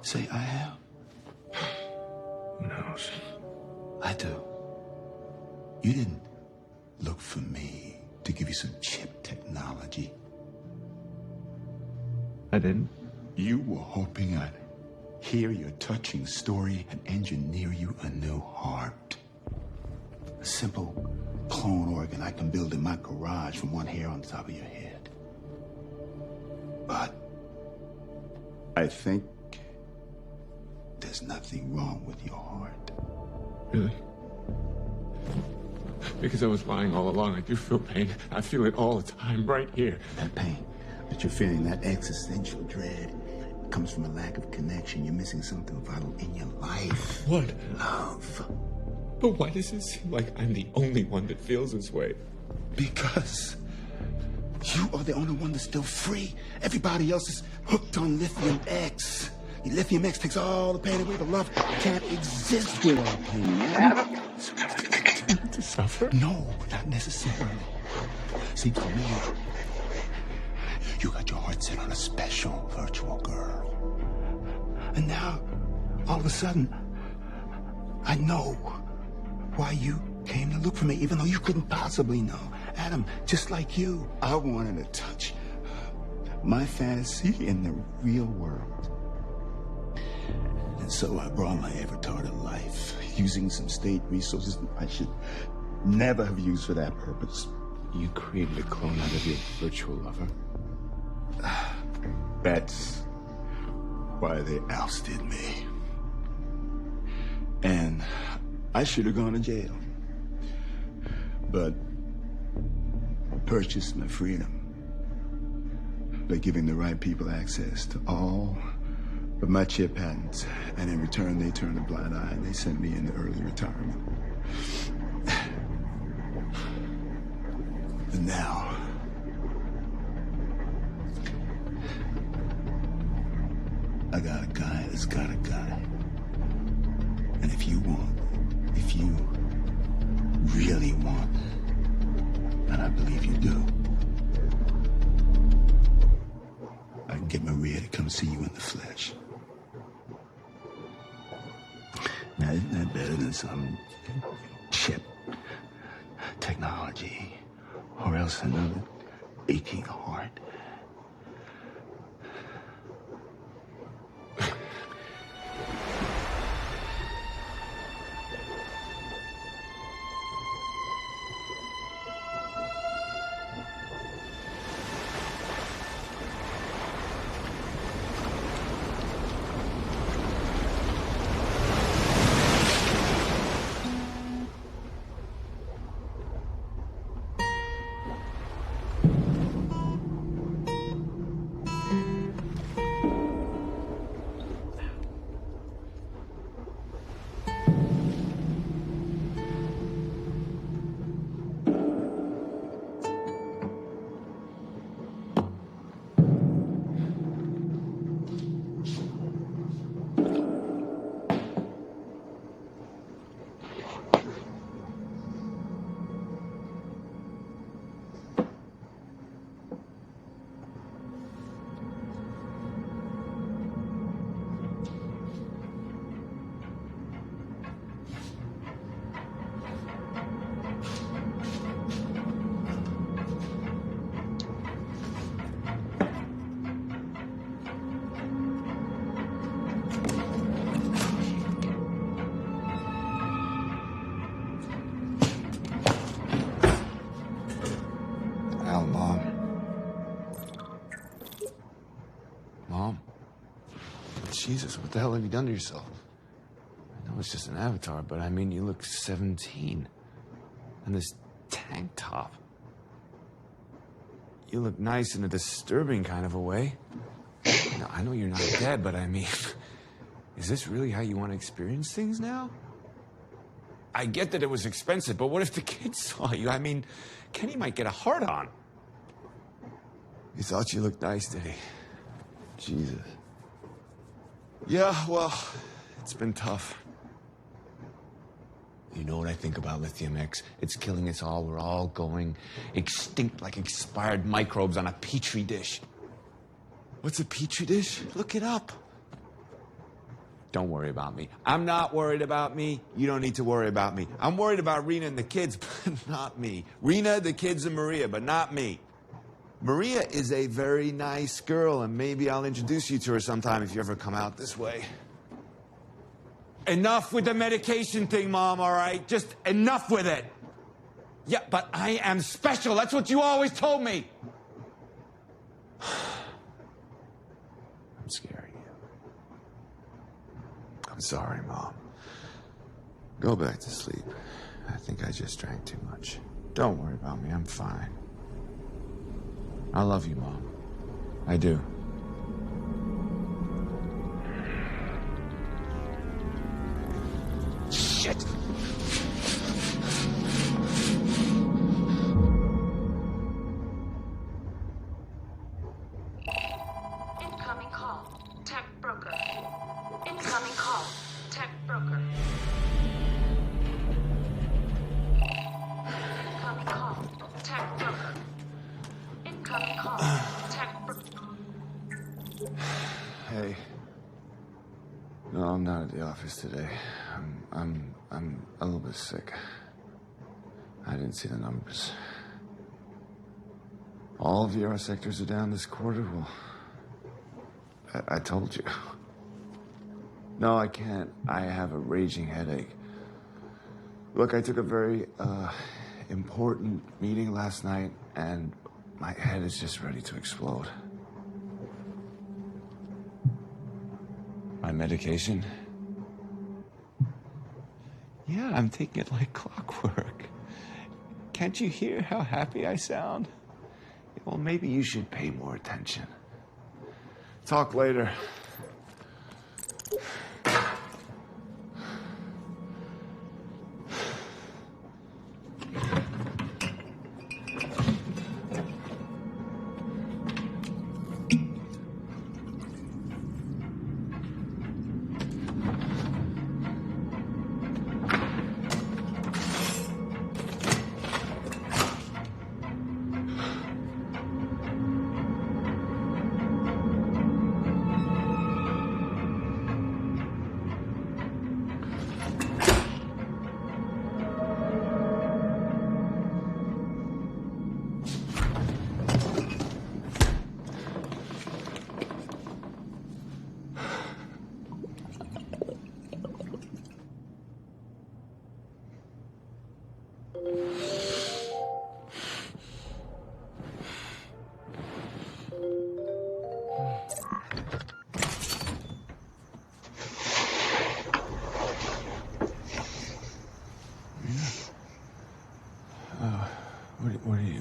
say I have?
Who knows?
I do. You didn't look for me to give you some chip technology.
I didn't.
You were hoping I'd hear your touching story and engineer you a new heart. A simple clone organ I can build in my garage from one hair on the top of your head. But I think there's nothing wrong with your heart.
Really? Because I was lying all along. I do feel pain. I feel it all the time, right here.
That pain that you're feeling, that existential dread, comes from a lack of connection. You're missing something vital in your life.
What?
Love.
But why does it seem like I'm the only one that feels this way?
Because you are the only one that's still free. Everybody else is hooked on Lithium X. Lithium X takes all the pain away, but love can't exist without pain.
To suffer?
No, not necessarily. See, for me, you got your heart set on a special virtual girl. And now, all of a sudden, I know why you came to look for me, even though you couldn't possibly know. Adam, just like you, I wanted to touch my fantasy in the real world. And so I brought my avatar to life, using some state resources I should never have used for that purpose.
You created a clone out of your virtual lover?
That's why they ousted me. And I should have gone to jail. But purchased my freedom by giving the right people access to all of my chip patents. And in return, they turned a blind eye and they sent me into early retirement. And now, I got a guy that's got a guy. And if you really want, and I believe you do, I can get Maria to come see you in the flesh. Now, isn't that better than some chip technology? Or else another aching heart?
Al, Mom. Mom? Jesus, what the hell have you done to yourself? I know it's just an avatar, but I mean, you look 17. And this tank top. You look nice in a disturbing kind of a way. Now, I know you're not dead, but I mean, is this really how you want to experience things now? I get that it was expensive, but what if the kids saw you? I mean, Kenny might get a hard on. He thought you looked nice, did he? Jesus. Yeah, well, it's been tough. You know what I think about Lithium X? It's killing us all. We're all going extinct like expired microbes on a petri dish. What's a petri dish? Look it up. Don't worry about me. I'm not worried about me. You don't need to worry about me. I'm worried about Rena and the kids, but not me. Rena, the kids, and Maria, but not me. Maria is a very nice girl, and maybe I'll introduce you to her sometime if you ever come out this way. Enough with the medication thing, Mom, all right? Just enough with it. Yeah, but I am special. That's what you always told me. I'm scaring you. I'm sorry, Mom. Go back to sleep. I think I just drank too much. Don't worry about me. I'm fine. I love you, Mom. I do. Shit!
Incoming call. Tech broker. Incoming call. Tech broker. Incoming call. Tech broker. Incoming call. Tech broker.
Hey. No, I'm not at the office today. I'm a little bit sick. I didn't see the numbers. All of your sectors are down this quarter? Well, I told you. No, I can't. I have a raging headache. Look, I took a very, important meeting last night, and my head is just ready to explode. My medication? Yeah, I'm taking it like clockwork. Can't you hear how happy I sound? Well, maybe you should pay more attention. Talk later.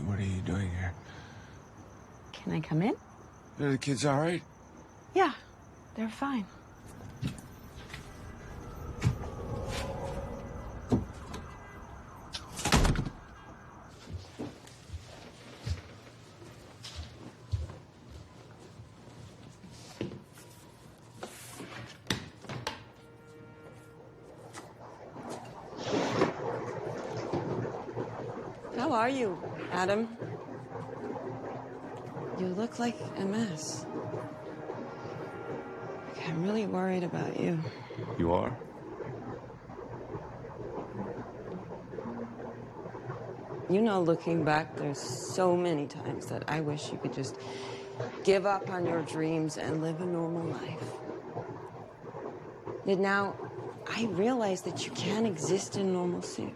What are you doing here?
Can I come in?
Are the kids all right?
Yeah, they're fine. How are you, Adam? You look like a mess. I'm really worried about you.
You are?
You know, looking back, there's so many times that I wish you could just give up on your dreams and live a normal life. Yet now, I realize that you can't exist in normalcy.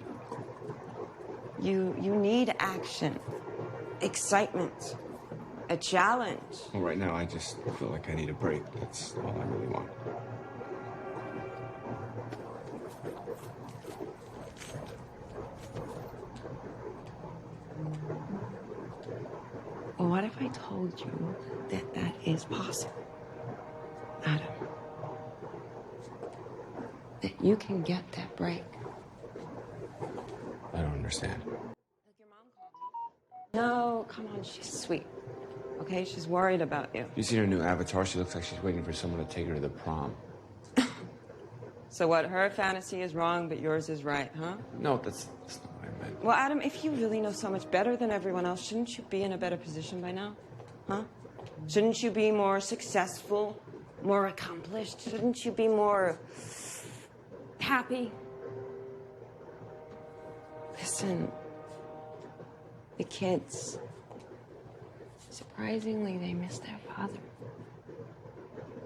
You need action. excitement, a challenge.
Well, right now, I just feel like I need a break. That's all I really want.
Well, what if I told you that that is possible, Adam? That you can get that break.
I don't understand.
No, come on, she's sweet. Okay, she's worried about you.
You seen her new avatar? She looks like she's waiting for someone to take her to the prom.
So what, her fantasy is wrong, but yours is right, huh?
No, that's not what I meant.
Well, Adam, if you really know so much better than everyone else, shouldn't you be in a better position by now? Huh? Shouldn't you be more successful, more accomplished? Shouldn't you be more happy? Listen, the kids, surprisingly, they miss their father.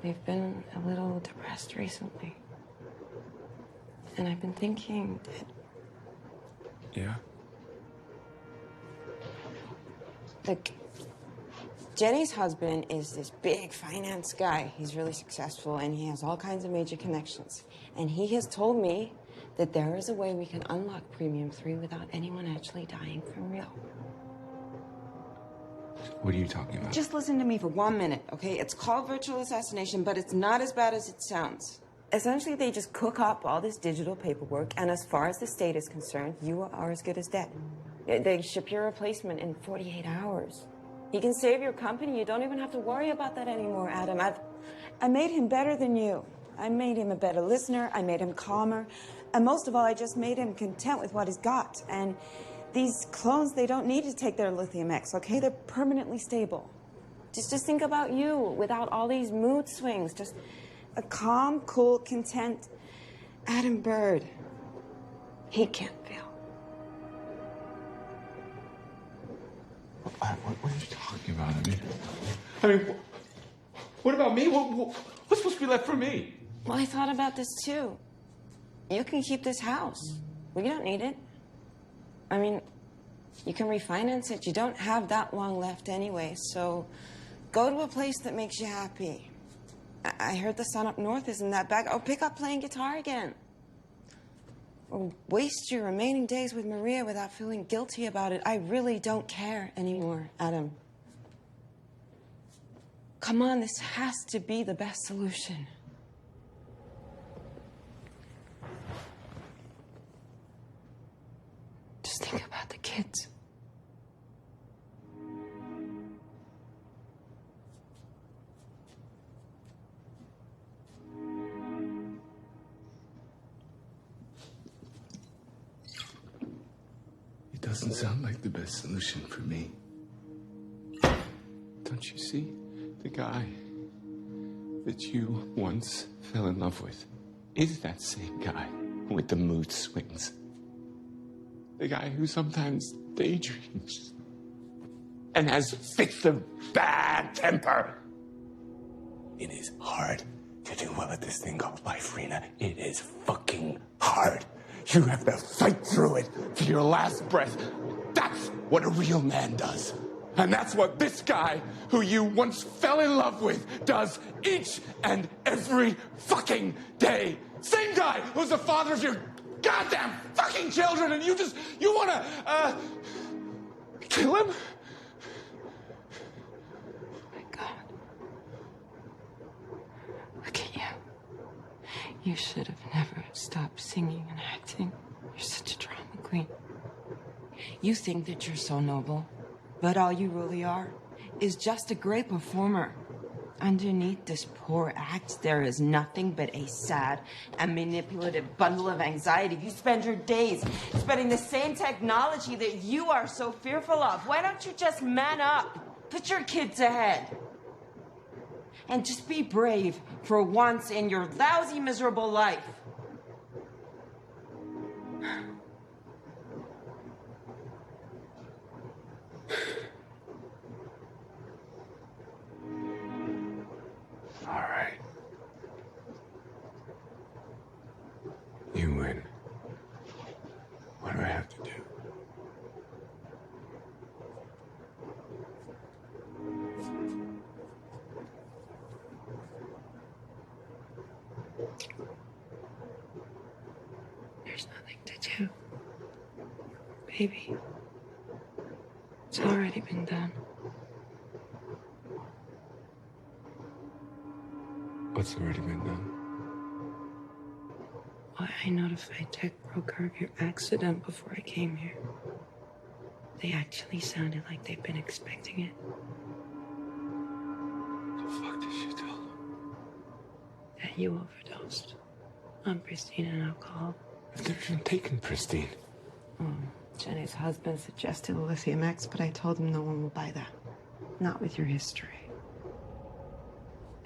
They've been a little depressed recently. And I've been thinking that...
Yeah?
Look, Jenny's husband is this big finance guy. He's really successful, and he has all kinds of major connections. And he has told me that there is a way we can unlock Premium 3 without anyone actually dying for real.
What are you talking about?
Just listen to me for 1 minute, okay? It's called virtual assassination, but it's not as bad as it sounds. Essentially, they just cook up all this digital paperwork, and as far as the state is concerned, you are as good as dead. They ship your replacement in 48 hours. He can save your company. You don't even have to worry about that anymore, Adam. I made him better than you. I made him a better listener. I made him calmer. And most of all, I just made him content with what he's got. And these clones, they don't need to take their lithium X, okay? They're permanently stable. Just think about you without all these mood swings. Just a calm, cool, content Adam Bird. He can't fail.
What are you talking about? I mean, what about me? What's supposed to be left for me?
Well, I thought about this too. You can keep this house. We don't need it. I mean, you can refinance it. You don't have that long left anyway, so go to a place that makes you happy. I heard the sun up north isn't that bad. Oh, pick up playing guitar again. Or waste your remaining days with Maria without feeling guilty about it. I really don't care anymore, Adam. Come on, this has to be the best solution. Just think about the kids.
It doesn't sound like the best solution for me.
Don't you see? The guy that you once fell in love with is that same guy with the mood swings. The guy who sometimes daydreams and has fits of bad temper.
It is hard to do well at this thing called life, Rena. It is fucking hard. You have to fight through it to your last breath. That's what a real man does.
And that's what this guy, who you once fell in love with, does each and every fucking day. Same guy who's the father of your goddamn fucking children, and you wanna, kill him?
My God. Look at you. You should have never stopped singing and acting. You're such a drama queen. You think that you're so noble, but all you really are is just a great performer. Underneath this poor act, there is nothing but a sad and manipulative bundle of anxiety. You spend your days spreading the same technology that you are so fearful of. Why don't you just man up? Put your kids ahead. And just be brave for once in your lousy, miserable life.
All right. You win. What do I have to do?
There's nothing to do. Baby, it's already been done.
What's already been done?
Well, I notified Tech Broker of your accident before I came here. They actually sounded like they've been expecting it.
The fuck did she tell them?
That you overdosed on Pristine and alcohol.
I've never even taken Pristine.
Jenny's husband suggested Lithium X, but I told him no one will buy that. Not with your history.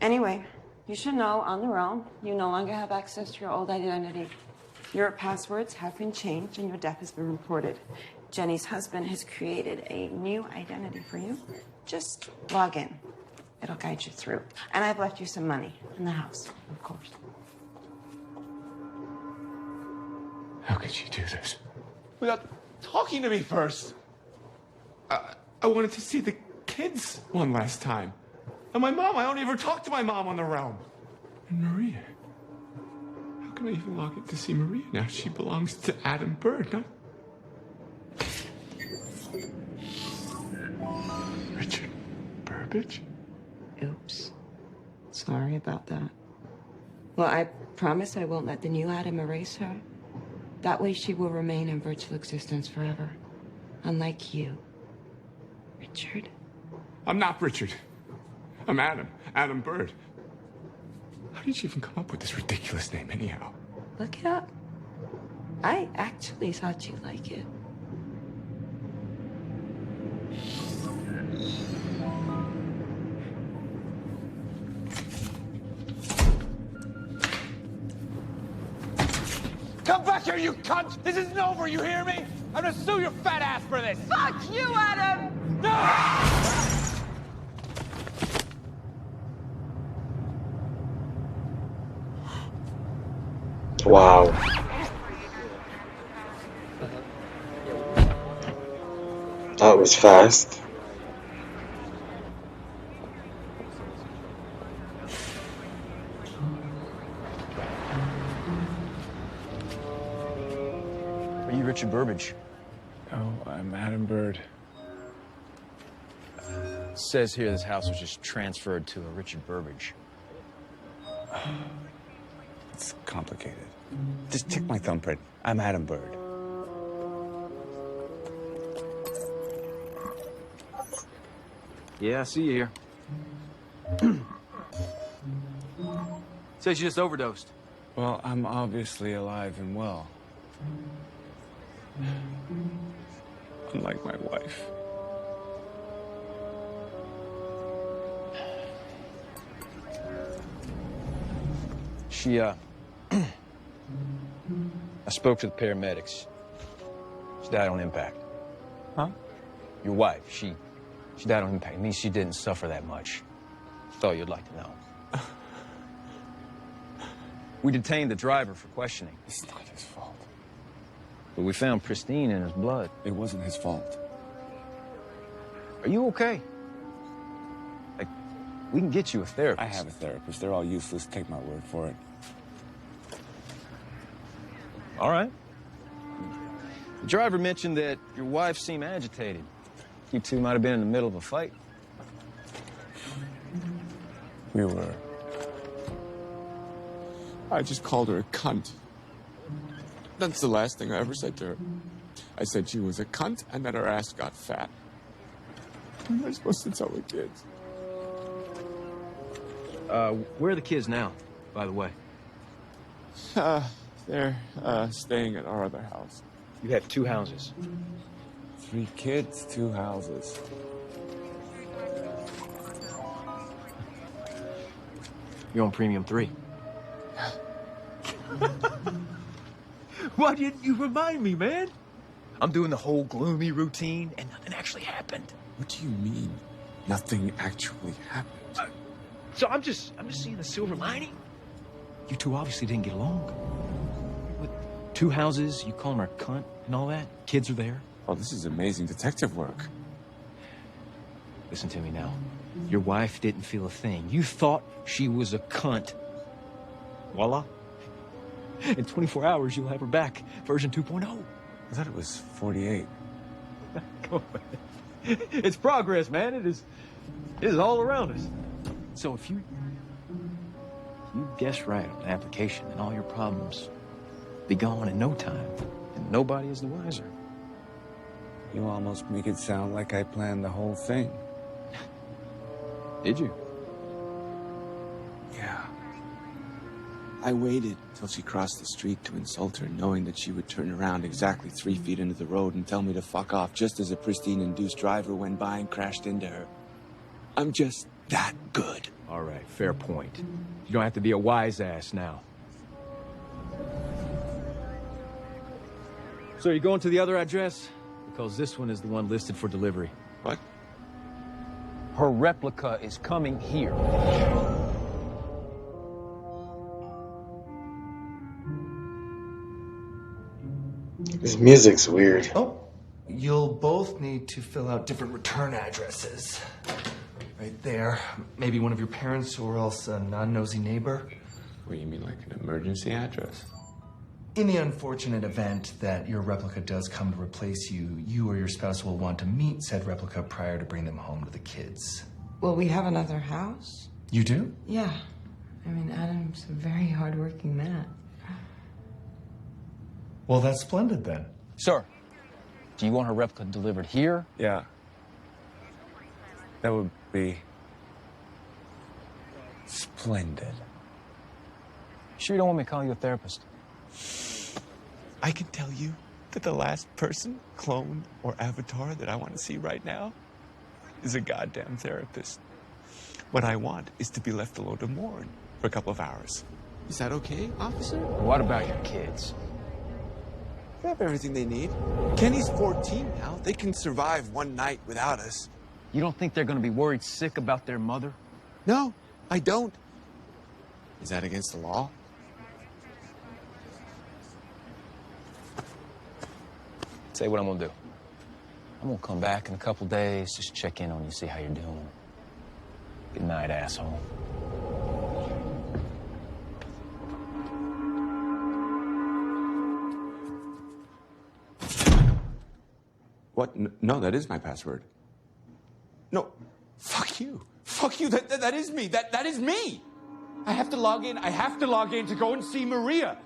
Anyway, you should know on the realm, you no longer have access to your old identity. Your passwords have been changed and your death has been reported. Jenny's husband has created a new identity for you. Just log in. It'll guide you through. And I've left you some money in the house, of course.
How could she do this? Without talking to me first. I wanted to see the kids one last time. And my mom, I don't ever talk to my mom on the realm. And Maria. How can I even log in to see Maria now? She belongs to Adam Bird, not Richard Burbage?
Oops. Sorry about that. Well, I promise I won't let the new Adam erase her. That way she will remain in virtual existence forever. Unlike you, Richard.
I'm not Richard. I'm Adam. Adam Bird. How did you even come up with this ridiculous name anyhow?
Look it up. I actually thought you'd like it.
Come back here, you cunt! This isn't over, you hear me? I'm gonna sue your fat ass for this!
Fuck you, Adam!
Wow. That was fast.
Are you Richard Burbage?
No, I'm Adam Bird.
It says here this house was just transferred to a Richard Burbage.
It's complicated. Just check my thumbprint. I'm Adam Bird.
Yeah, I see you here. Says you just overdosed.
Well, I'm obviously alive and well. Unlike my wife.
She, I spoke to the paramedics. She died on impact.
Huh?
Your wife, she died on impact. It means she didn't suffer that much. Thought you'd like to know. We detained the driver for questioning.
It's not his fault.
But we found Pristine in his blood.
It wasn't his fault.
Are you okay? Like, we can get you a therapist.
I have a therapist. They're all useless. Take my word for it.
All right. The driver mentioned that your wife seemed agitated. You two might have been in the middle of a fight.
We were. I just called her a cunt. That's the last thing I ever said to her. I said she was a cunt and that her ass got fat. What am I supposed to tell the kids?
Where are the kids now, by the way?
They're staying at our other house.
You have two houses.
3 kids, 2 houses.
You're on premium 3. Why didn't you remind me, man? I'm doing the whole gloomy routine and nothing actually happened.
What do you mean? Nothing actually happened.
So I'm just seeing the silver lining. You two obviously didn't get along. With 2 houses, you call them a cunt and all that. Kids are there.
Oh, this is amazing detective work.
Listen to me now. Your wife didn't feel a thing. You thought she was a cunt. Voila. In 24 hours, you'll have her back. Version 2.0.
I thought it was 48.
Come on. It's progress, man. It is all around us. So if you guess right on the application, then all your problems be gone in no time, and nobody is the wiser.
You almost make it sound like I planned the whole thing.
Did you?
Yeah. I waited till she crossed the street to insult her, knowing that she would turn around exactly 3 feet into the road and tell me to fuck off just as a pristine-induced driver went by and crashed into her. I'm just that good.
All right, fair point. You don't have to be a wise ass now. So you're going to the other address? Because this one is the one listed for delivery.
What?
Her replica is coming here.
This music's weird.
Oh, you'll both need to fill out different return addresses. Right there. Maybe one of your parents or else a non-nosy neighbor.
What do you mean, like an emergency address?
In the unfortunate event that your replica does come to replace you, you or your spouse will want to meet said replica prior to bring them home to the kids.
Will we have another house?
You do?
Yeah. I mean, Adam's a very hardworking man.
Well, that's splendid then.
Sir, do you want her replica delivered here?
Yeah. That would be splendid.
Sure you don't want me to call you a therapist?
I can tell you that the last person, clone, or avatar that I want to see right now is a goddamn therapist. What I want is to be left alone to mourn for a couple of hours. Is that okay, officer?
What about your kids?
They have everything they need. Kenny's 14 now. They can survive one night without us.
You don't think they're going to be worried sick about their mother?
No, I don't. Is that against the law?
Say what I'm going to do. I'm going to come back in a couple days, just check in on you, see how you're doing. Good night, asshole.
What? No, that is my password. No, fuck you. Fuck you. That is me. That is me. I have to log in. I have to log in to go and see Maria.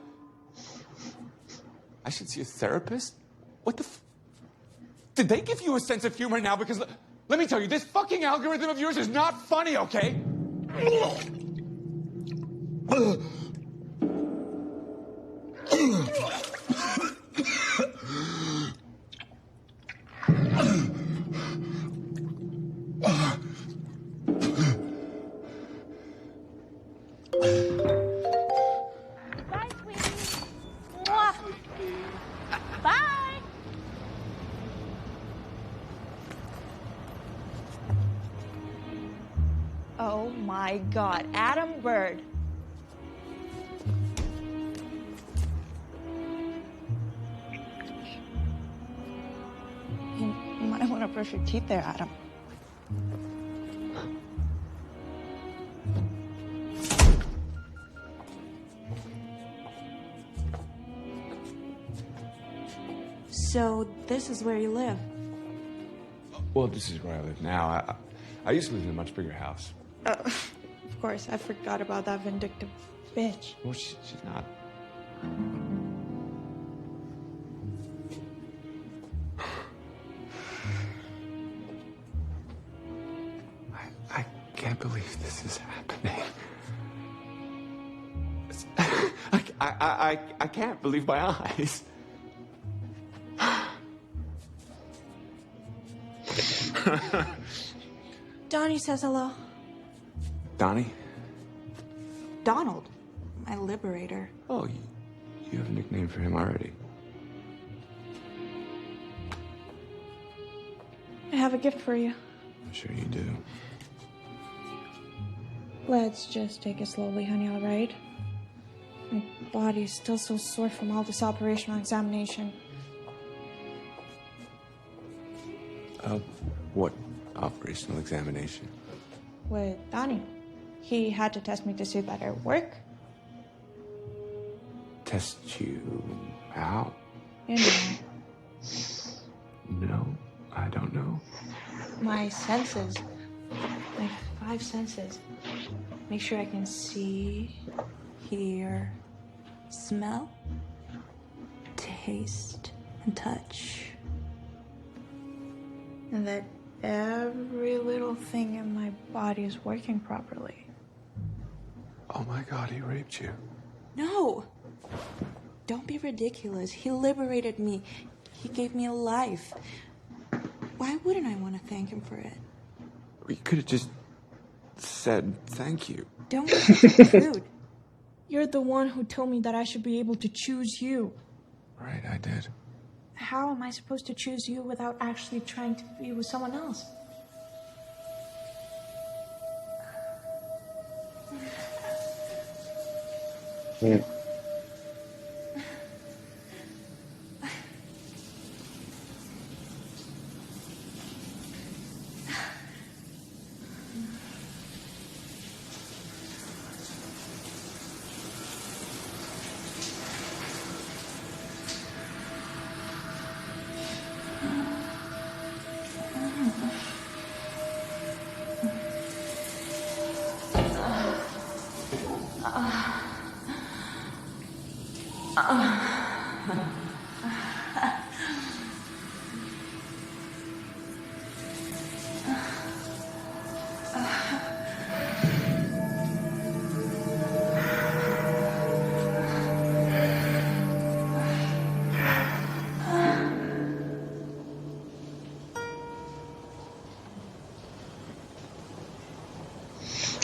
I should see a therapist? What the Did they give you a sense of humor now? Because let me tell you, this fucking algorithm of yours is not funny, okay?
Bye, sweetie. Mwah. Bye. Oh my God, Adam Bird. You might want to brush your teeth there, Adam. So this is where you live?
Well, this is where I live now. I used to live in a much bigger house.
Of course, I forgot about that vindictive bitch.
Well, she's not. I can't believe this is happening. I can't believe my eyes.
Donnie says hello.
Donnie?
Donald, my liberator.
Oh, you have a nickname for him already.
I have a gift for you.
I'm sure you do.
Let's just take it slowly, honey, all right? My body's still so sore from all this operational examination.
What operational examination?
With Donnie. He had to test me to see that I work.
test you out?
You know,
No, I don't know.
my senses, my 5 senses. Make sure I can see, hear, smell, taste, and touch. And that every little thing in my body is working properly.
Oh my God, he raped you.
No! Don't be ridiculous. He liberated me. He gave me a life. Why wouldn't I want to thank him for it?
You could have just said thank you.
Don't be such a prude. You're the one who told me that I should be able to choose you.
Right, I did.
How am I supposed to choose you without actually trying to be with someone else?
Hmm.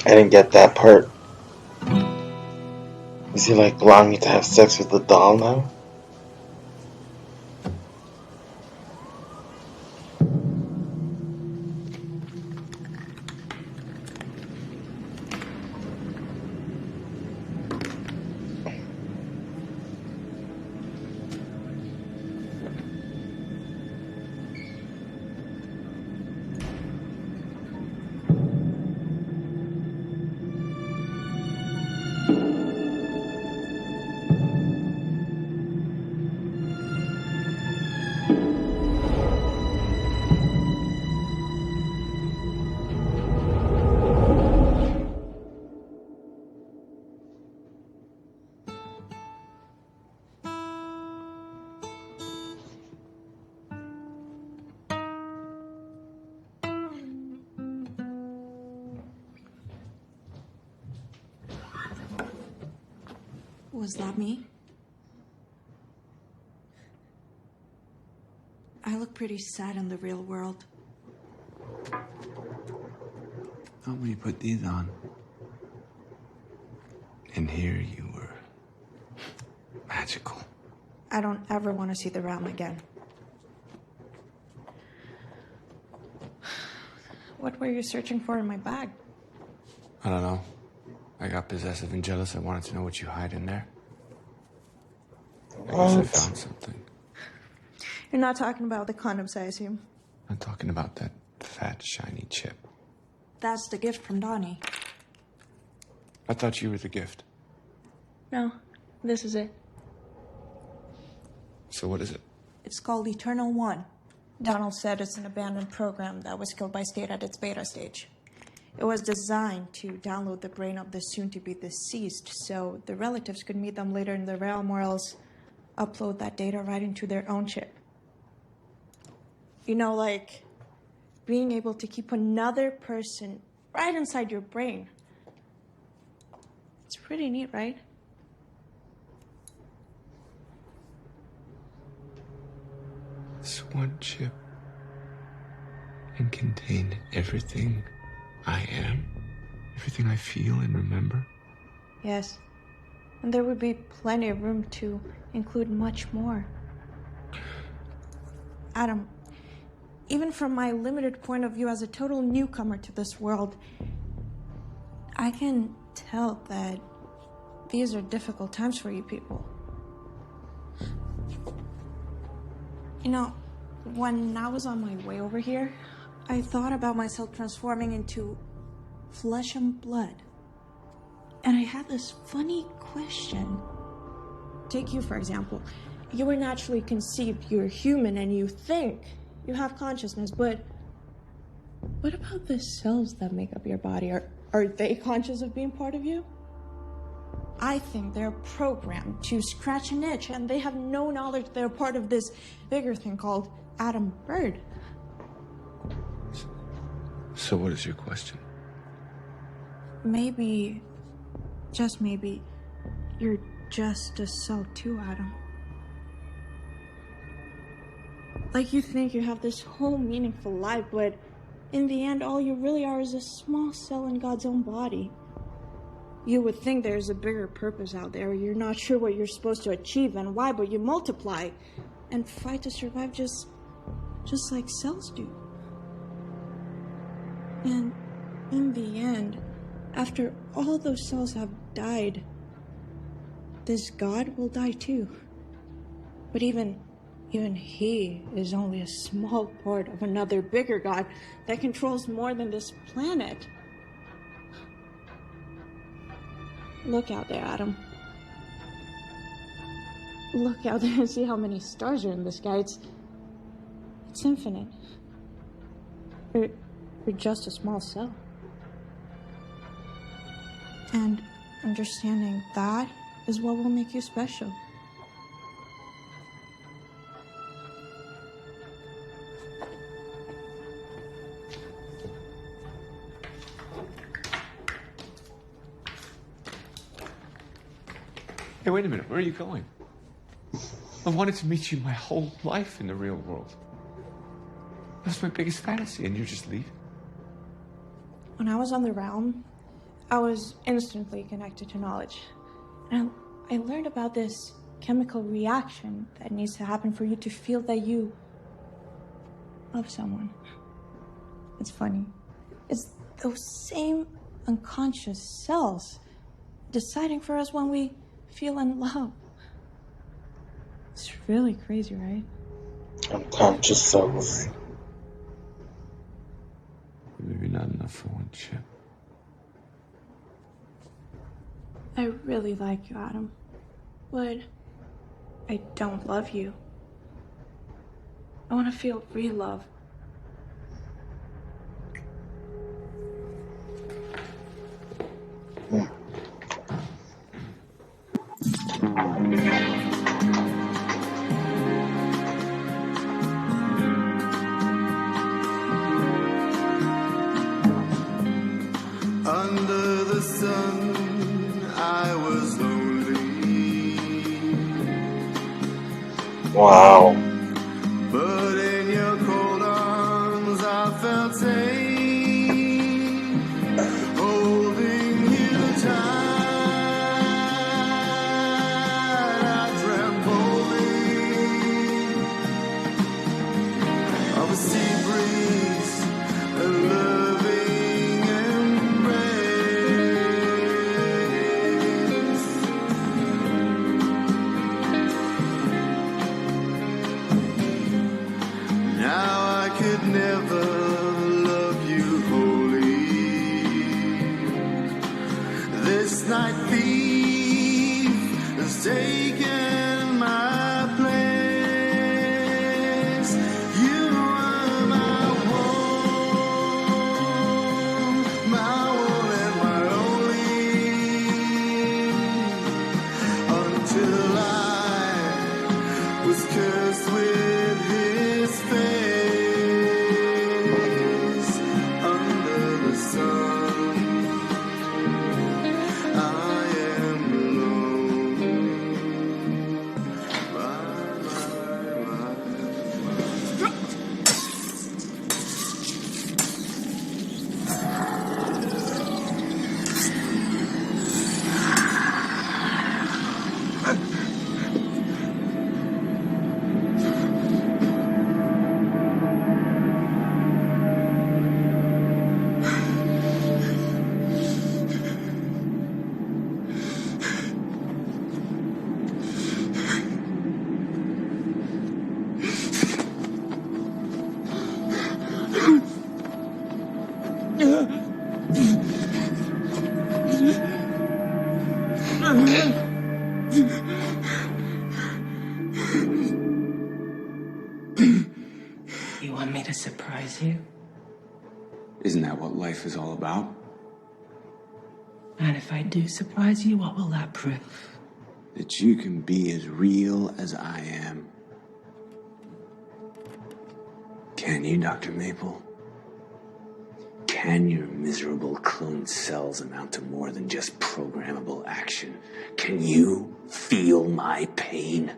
I didn't get that part. Is he like allowing me to have sex with the doll now?
Was that me? I look pretty sad in the real world.
Not when you put these on. And here you were. Magical.
I don't ever want to see the realm again. What were you searching for in my bag?
I don't know. I got possessive and jealous. I wanted to know what you hide in there. I guess I found something.
You're not talking about the condoms, I assume.
I'm talking about that fat, shiny chip.
That's the gift from Donnie.
I thought you were the gift.
No, this is it.
So what is it?
It's called Eternal One. Donald said it's an abandoned program that was killed by State at its beta stage. It was designed to download the brain of the soon-to-be deceased so the relatives could meet them later in the realm or else upload that data right into their own chip. You know, like being able to keep another person right inside your brain. It's pretty neat, right?
This one chip can contain everything I am, everything I feel and remember.
Yes. And there would be plenty of room to include much more. Adam, even from my limited point of view as a total newcomer to this world, I can tell that these are difficult times for you people. You know, when I was on my way over here, I thought about myself transforming into flesh and blood. And I had this funny question. take you for example. You were naturally conceived, you're human, and you think. You have consciousness, but what about the cells that make up your body? Are they conscious of being part of you? I think they're programmed to scratch an itch, and they have no knowledge they're part of this bigger thing called Adam Bird.
So what is your question?
Maybe, just maybe, you're just a cell too, Adam. Like you think you have this whole meaningful life, but in the end, all you really are is a small cell in God's own body. You would think there's a bigger purpose out there. You're not sure what you're supposed to achieve and why, but you multiply and fight to survive just like cells do. And in the end, after all those cells have died, this God will die too. But even he is only a small part of another bigger God that controls more than this planet. Look out there, Adam. Look out there and see how many stars are in the sky. It's infinite. You're just a small cell. And understanding that is what will make you special.
Hey, wait a minute. Where are you going? I wanted to meet you my whole life in the real world. That was my biggest fantasy, and you're just leaving?
When I was on the realm, I was instantly connected to knowledge. And I learned about this chemical reaction that needs to happen for you to feel that you love someone. It's funny. It's those same unconscious cells deciding for us when we feel in love. It's really crazy, right?
Unconscious cells.
Maybe not enough for one chip.
I really like you, Adam. But I don't love you. I want to feel real love.
Under the sun, I was lonely.
Wow.
But in your cold arms, I felt safe. Holding you tight, I dreamt boldly of a sea breeze, a loving embrace. Now I could never love you wholly. This night thief has taken my place. You are my one and my only. Until I was cursed with his face. Under the sun, I am alone.
surprise you?
Isn't that what life is all about?
And if I do surprise you, what will that prove?
That you can be as real as I am. Can you, Dr. Maple? Can your miserable clone cells amount to more than just programmable action? Can you feel my pain?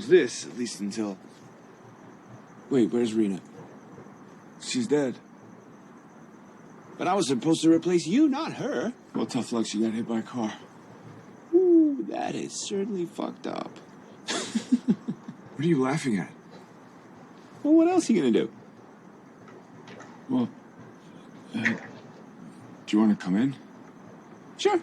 This, at least until... Wait, where's Rena? She's dead. But I was supposed to replace you, not her. Well, tough luck, she got hit by a car. Ooh, that is certainly fucked up. What are you laughing at? Well, what else are you gonna do? Well, do you want to come in? Sure.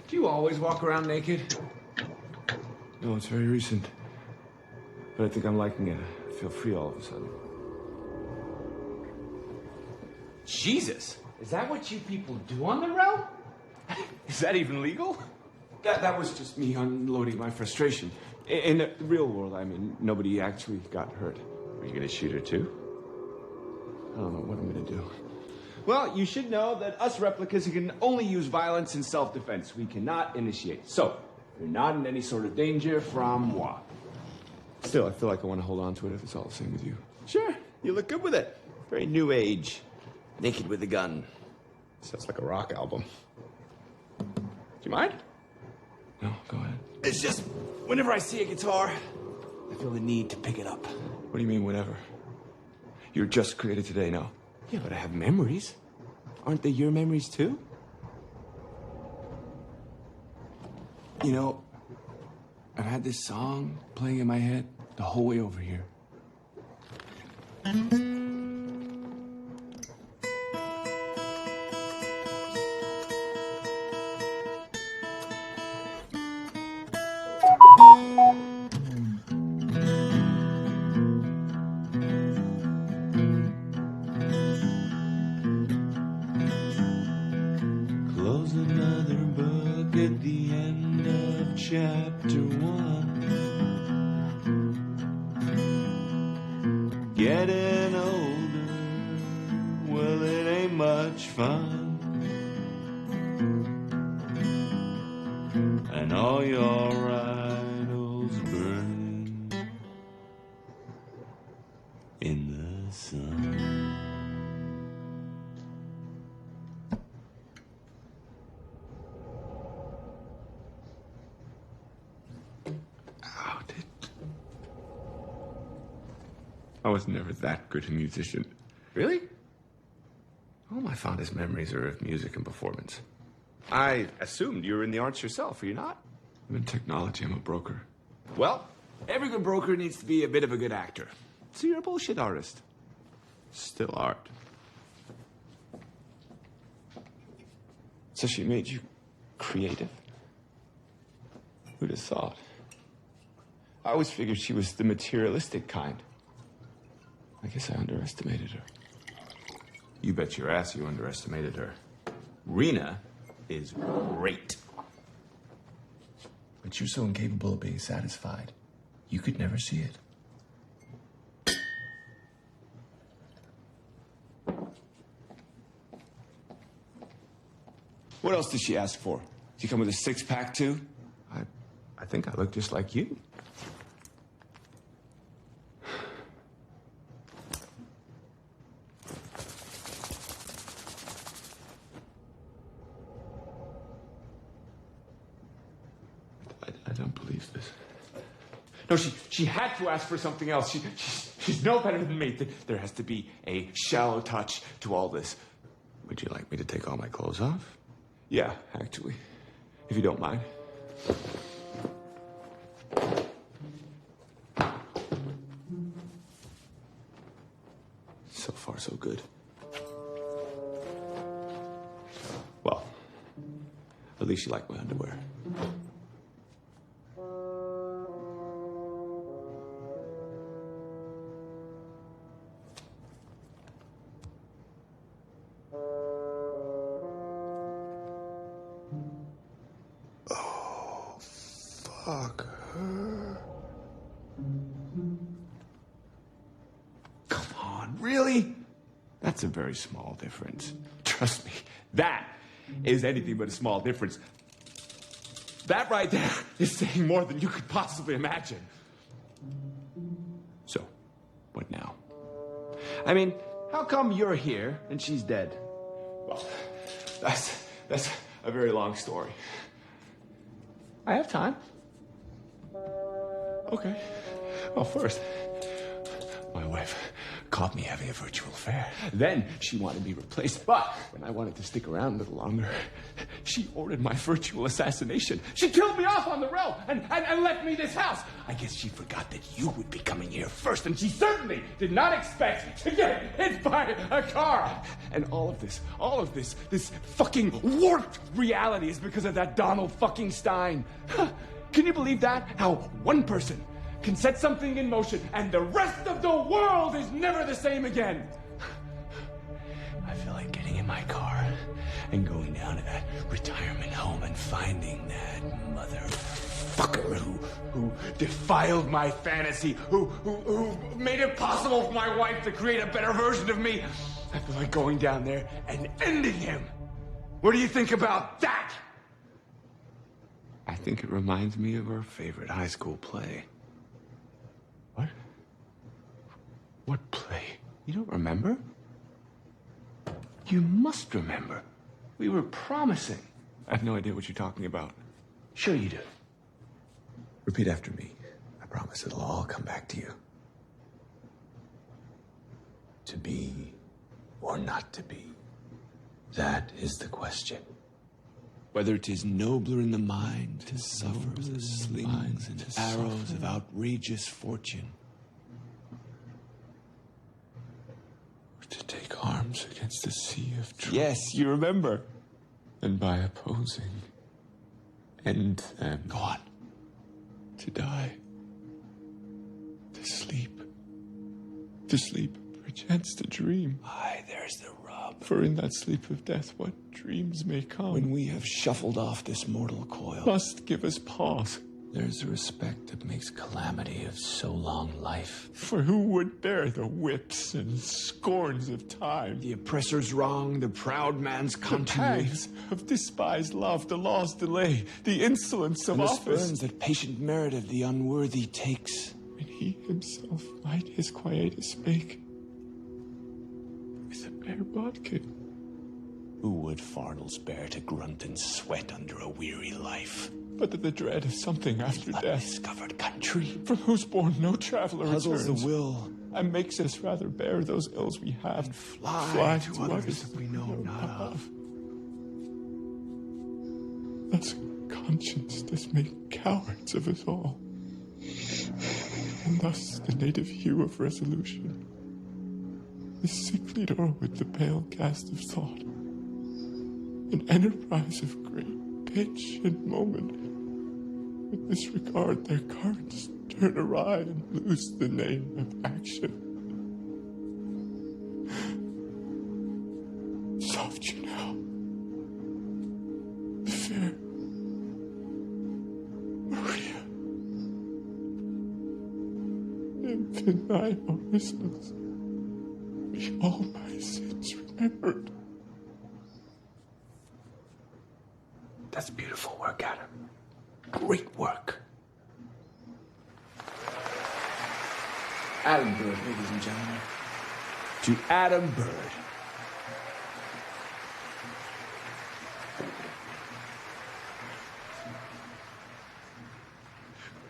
Do you always walk around naked?
No, it's very recent. But I think I'm liking it. I feel free all of a sudden.
Jesus! Is that what you people do on the realm? Is that even legal?
That was just me unloading my frustration. In the real world, I mean, nobody actually got hurt.
Are you gonna shoot her too?
I don't know what I'm gonna do.
Well, you should know that us replicas can only use violence in self-defense. We cannot initiate. So, you're not in any sort of danger from moi.
Still, I feel like I want to hold on to it if it's all the same with you.
Sure, you look good with it. Very new age. Naked with a gun. Sounds like a rock album. Do you mind?
No, go ahead.
It's just, whenever I see a guitar, I feel the need to pick it up.
What do you mean, whatever? You're just created today now.
Yeah, but I have memories. Aren't they your memories too?
You know, I've had this song playing in my head the whole way over here.
Close another book at the end of chapter 1. Getting older, well, it ain't much fun. And all your idols burning in the sun.
I was never that good a musician.
Really? All my fondest memories are of music and performance. I assumed you were in the arts yourself, are you not?
I'm in technology. I'm a broker.
Well, every good broker needs to be a bit of a good actor. So you're a bullshit artist.
Still art. So she made you creative? Who'd have thought? I always figured she was the materialistic kind. I guess I underestimated her.
You bet your ass you underestimated her. Rena is great.
But you're so incapable of being satisfied, you could never see it.
What else did she ask for? You come with a six-pack, too? I think I look just like you. I don't believe this. No, she had to ask for something else. She's no better than me. There has to be a shallow touch to all this. Would you like me to take all my clothes off? Yeah, actually. If you don't mind. So far, so good. Well, at least you like my underwear. Oh, fuck her. Come on, really? That's a very small difference. Trust me, that is anything but a small difference. That right there is saying more than you could possibly imagine. So, what now? I mean, how come you're here and she's dead? Well, that's a very long story. I have time. Okay. Well, first, my wife caught me having a virtual affair. Then she wanted me replaced. But when I wanted to stick around a little longer, she ordered my virtual assassination. She killed me off on the road and left me this house. I guess she forgot that you would be coming here first, and she certainly did not expect to get hit by a car. And all of this fucking warped reality is because of that Donald fucking Stein. Can you believe that? How one person can set something in motion and the rest of the world is never the same again. I feel like getting in my car and going down to that retirement home and finding that motherfucker who defiled my fantasy, who made it possible for my wife to create a better version of me. I feel like going down there and ending him. What do you think about that? I think it reminds me of our favorite high school play. What? What play? You don't remember? You must remember. We were promising. I have no idea what you're talking about. Sure you do. Repeat after me. I promise it'll all come back to you. To be or not to be? That is the question. Whether 'tis nobler in the mind to suffer the slings and arrows of outrageous fortune, or to take arms against a sea of truth. Yes, you remember. And by opposing, end them. Go on. To die. To sleep. To sleep, perchance to dream. Aye, there's the rub. For in that sleep of death, what dreams may come. When we have shuffled off this mortal coil, must give us pause. There's a respect that makes calamity of so long life. For who would bear the whips and scorns of time? The oppressor's wrong, the proud man's continuity. The pangs of despised love, the law's delay, the insolence of office. And the spurns that patient merit of the unworthy takes. When he himself might his quietus make with a bare bodkin. Who would Farnels bear to grunt and sweat under a weary life? But the dread of something after death. Undiscovered country. From whose bourne no traveler puzzles returns. The will. And makes us rather bear those ills we have. And fly to others that we know not of. Thus conscience does make cowards of us all. And thus the native hue of resolution. The sickly door with the pale cast of thought. An enterprise of great pitch and moment. With this regard, their currents turn awry and lose the name of action. Soft you now, the fair Maria, infant thy orisons, be all my sins remembered.
That's beautiful work, Adam. Great work. Adam Bird, ladies and gentlemen. To Adam Bird.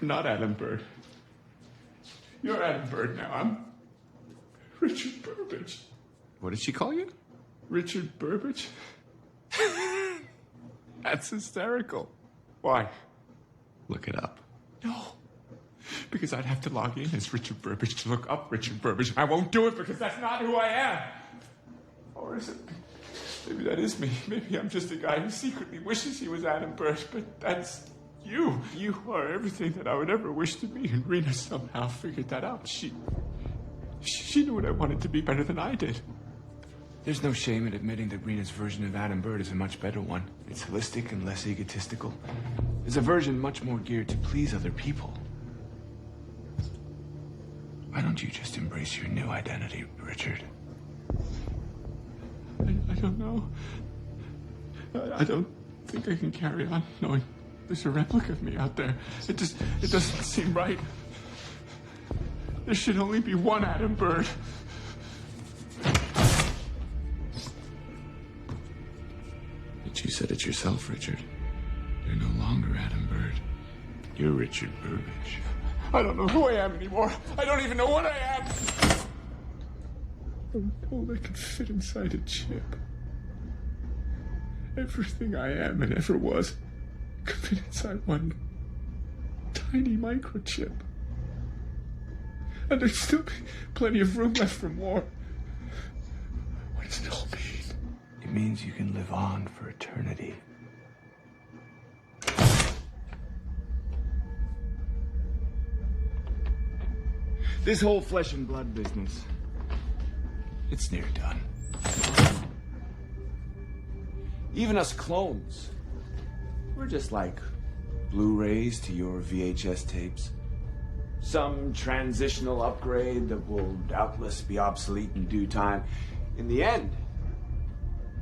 Not Adam Bird. You're Adam Bird now. I'm Richard Burbage. What did she call you? Richard Burbage? That's hysterical. Why? Look it up. No. Because I'd have to log in as Richard Burbage to look up Richard Burbage. I won't do it because that's not who I am. Or is it? Maybe that is me. Maybe I'm just a guy who secretly wishes he was Adam Bird, but that's you. You are everything that I would ever wish to be, and Rena somehow figured that out. She knew what I wanted to be better than I did. There's no shame in admitting that Rena's version of Adam Bird is a much better one. It's holistic and less egotistical. It's a version much more geared to please other people. Why don't you just embrace your new identity, Richard? I don't know. I don't think I can carry on knowing there's a replica of me out there. It doesn't seem right. There should only be one Adam Bird. But you said it yourself, Richard. You're no longer Adam Bird. You're Richard Burbage. I don't know who I am anymore. I don't even know what I am. I'm told I can fit inside a chip. Everything I am and ever was could fit inside one tiny microchip. And there's still plenty of room left for more. What does it all mean? It means you can live on for eternity. This whole flesh and blood business, it's near done. Even us clones, we're just like Blu-rays to your VHS tapes. Some transitional upgrade that will doubtless be obsolete in due time. In the end,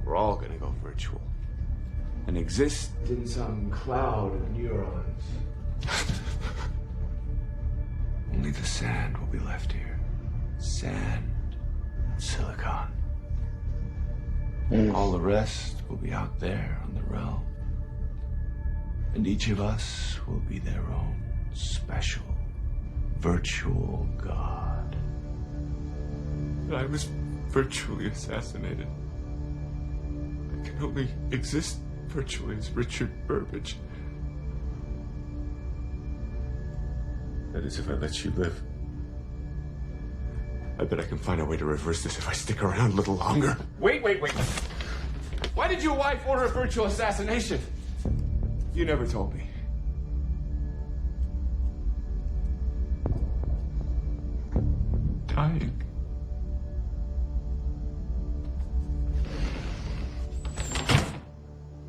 we're all gonna go virtual and exist in some cloud of neurons. Only the sand will be left here. Sand and silicon. All the rest will be out there on the realm. And each of us will be their own special virtual god. I was virtually assassinated. I can only exist virtually as Richard Burbage. That is, if I let you live. I bet I can find a way to reverse this if I stick around a little longer. Wait. Why did your wife order a virtual assassination? You never told me. Dying.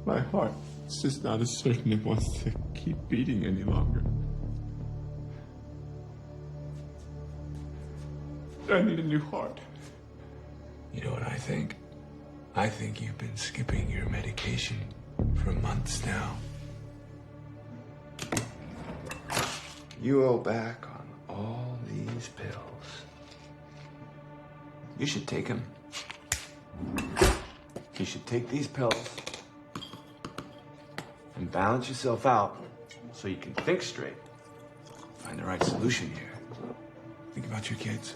My heart is just not as certain it wants to keep beating any longer. I need a new heart. You know what I think? I think you've been skipping your medication for months now. You owe back on all these pills. You should take them. You should take these pills and balance yourself out so you can think straight. Find the right solution here. Think about your kids.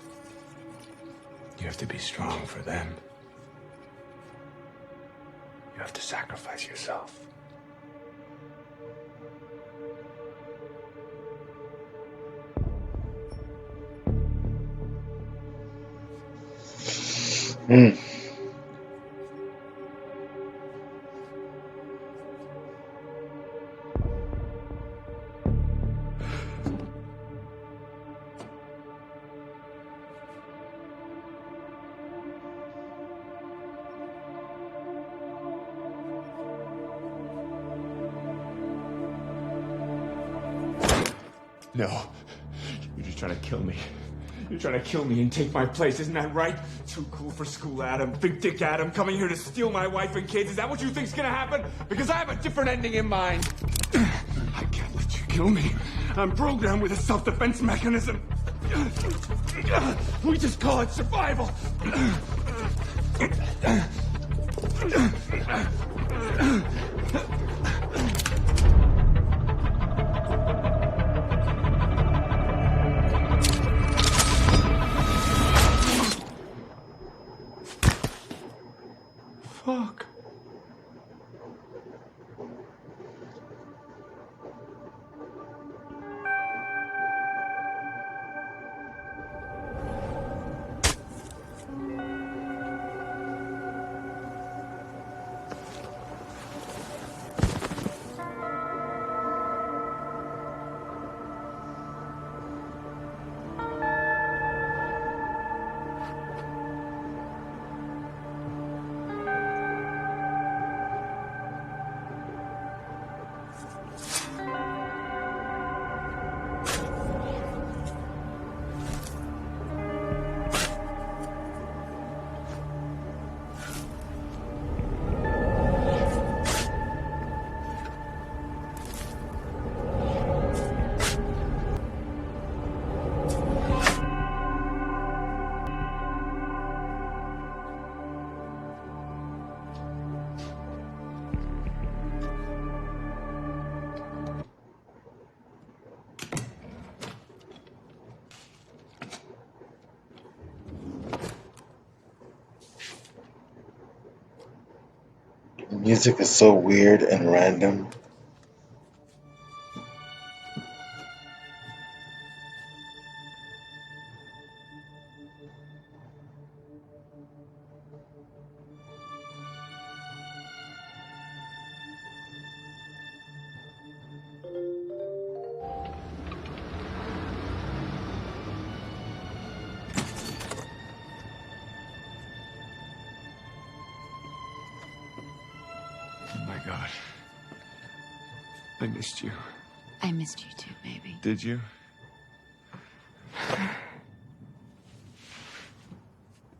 You have to be strong for them. You have to sacrifice yourself. No. You're just trying to kill me.
You're trying to kill me and take my place, isn't that right? Too cool for school, Adam. Big dick Adam coming here to steal my wife and kids. Is that what you think's gonna happen? Because I have a different ending in mind. I can't let you kill me. I'm programmed with a self-defense mechanism. We just call it survival. Fuck.
The music is so weird and random.
Oh my God. I missed you.
I missed you too, baby.
Did you?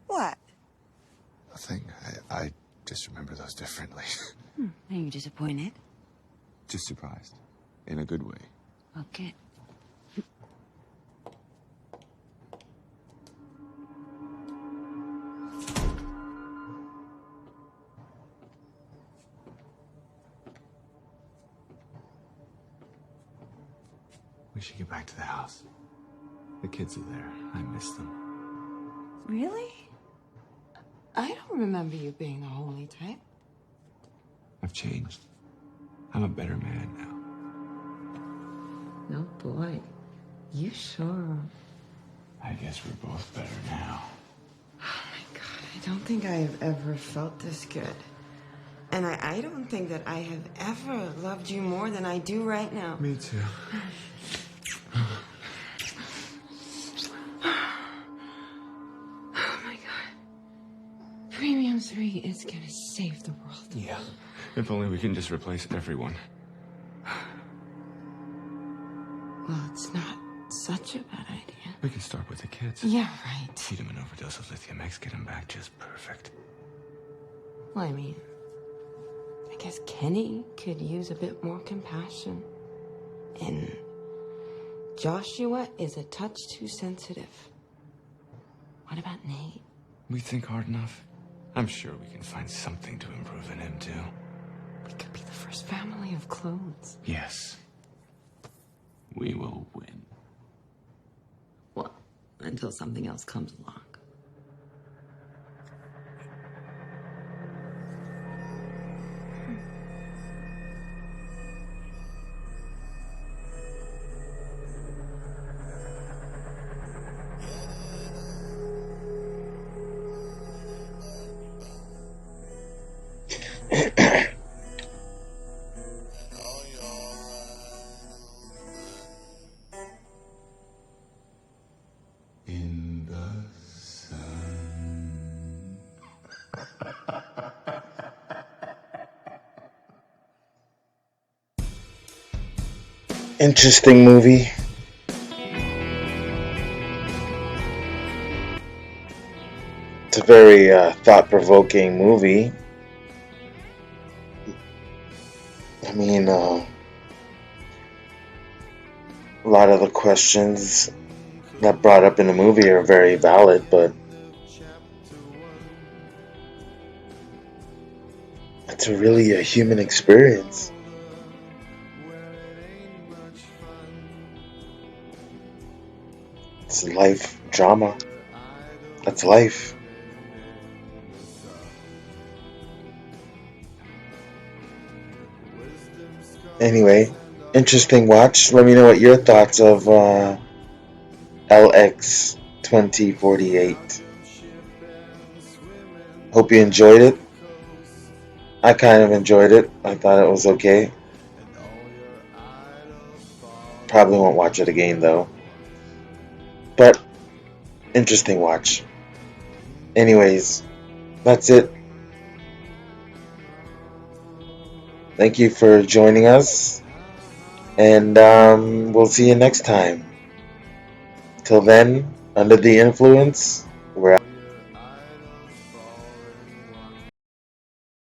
What?
Nothing. I just remember those differently.
Are you disappointed?
Just surprised. In a good way.
Okay.
We should get back to the house. The kids are there. I miss them.
Really? I don't remember you being the holy type.
I've changed. I'm a better man now.
No, boy. You sure?
I guess we're both better now.
Oh my God, I don't think I have ever felt this good. And I don't think that I have ever loved you more than I do right now.
Me too.
Oh my God. Premium 3 is gonna save the world.
Yeah. If only we can just replace everyone.
Well, it's not such a bad idea.
We can start with the kids.
Yeah, right.
Feed them an overdose of lithium X, get them back just perfect.
Well, I mean, I guess Kenny could use a bit more compassion. And Joshua is a touch too sensitive. What about Nate?
We think hard enough. I'm sure we can find something to improve in him, too.
We could be the first family of clones.
Yes. We will win.
Well, until something else comes along.
In the sun.
Interesting movie. It's a very thought-provoking movie. I mean, a lot of the questions that brought up in the movie are very valid, but it's really a human experience. It's life drama. That's life. Anyway, interesting watch. Let me know what your thoughts of LX-2048. Hope you enjoyed it. I kind of enjoyed it. I thought it was okay. Probably won't watch it again though. But interesting watch. Anyways, that's it. Thank you for joining us. And we'll see you next time. Till then, under the influence,